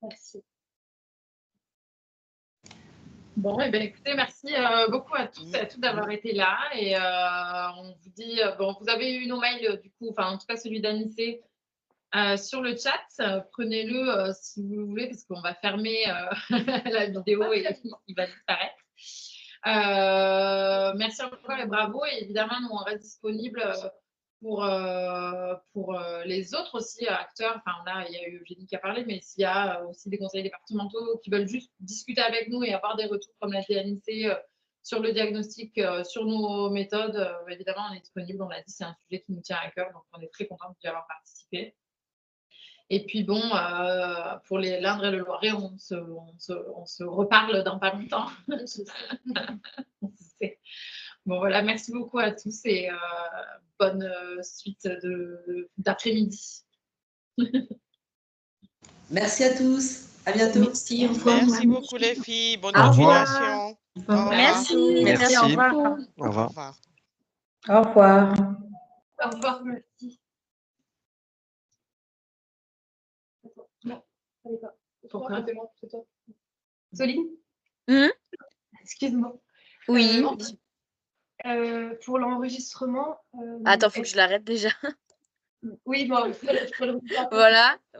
S2: Merci. Bon, eh bien, écoutez, merci beaucoup à tous et à toutes d'avoir été là. Et on vous dit, vous avez eu nos mails, du coup, en tout cas celui d'Anissé sur le chat. Prenez-le si vous le voulez, parce qu'on va fermer la vidéo et il va disparaître. Merci encore et bravo. Et évidemment, nous, on reste disponible pour les autres aussi acteurs. Là, il y a eu Eugénie qui a parlé, mais s'il y a aussi des conseils départementaux qui veulent juste discuter avec nous et avoir des retours comme l'a dit Anissé sur le diagnostic, sur nos méthodes, évidemment, on est disponible. On l'a dit, c'est un sujet qui nous tient à cœur, donc on est très content d'y avoir participé. Et puis bon, pour l'Indre et le Loiret, on se reparle dans pas longtemps. Bon, voilà, merci beaucoup à tous et bonne suite d'après-midi.
S10: Merci à tous. À bientôt.
S7: Merci, au revoir. Merci beaucoup les filles. Bonne
S10: continuation.
S16: Merci.
S1: Merci.
S16: Au revoir.
S1: Au revoir.
S6: Au revoir.
S2: Au revoir, merci. Non, allez pas. Pourquoi? C'est toi. Soline? Excuse-moi.
S9: Oui.
S4: Pour l'enregistrement.
S9: Attends, faut que je l'arrête déjà.
S4: Oui, bon, je peux le
S9: Voilà.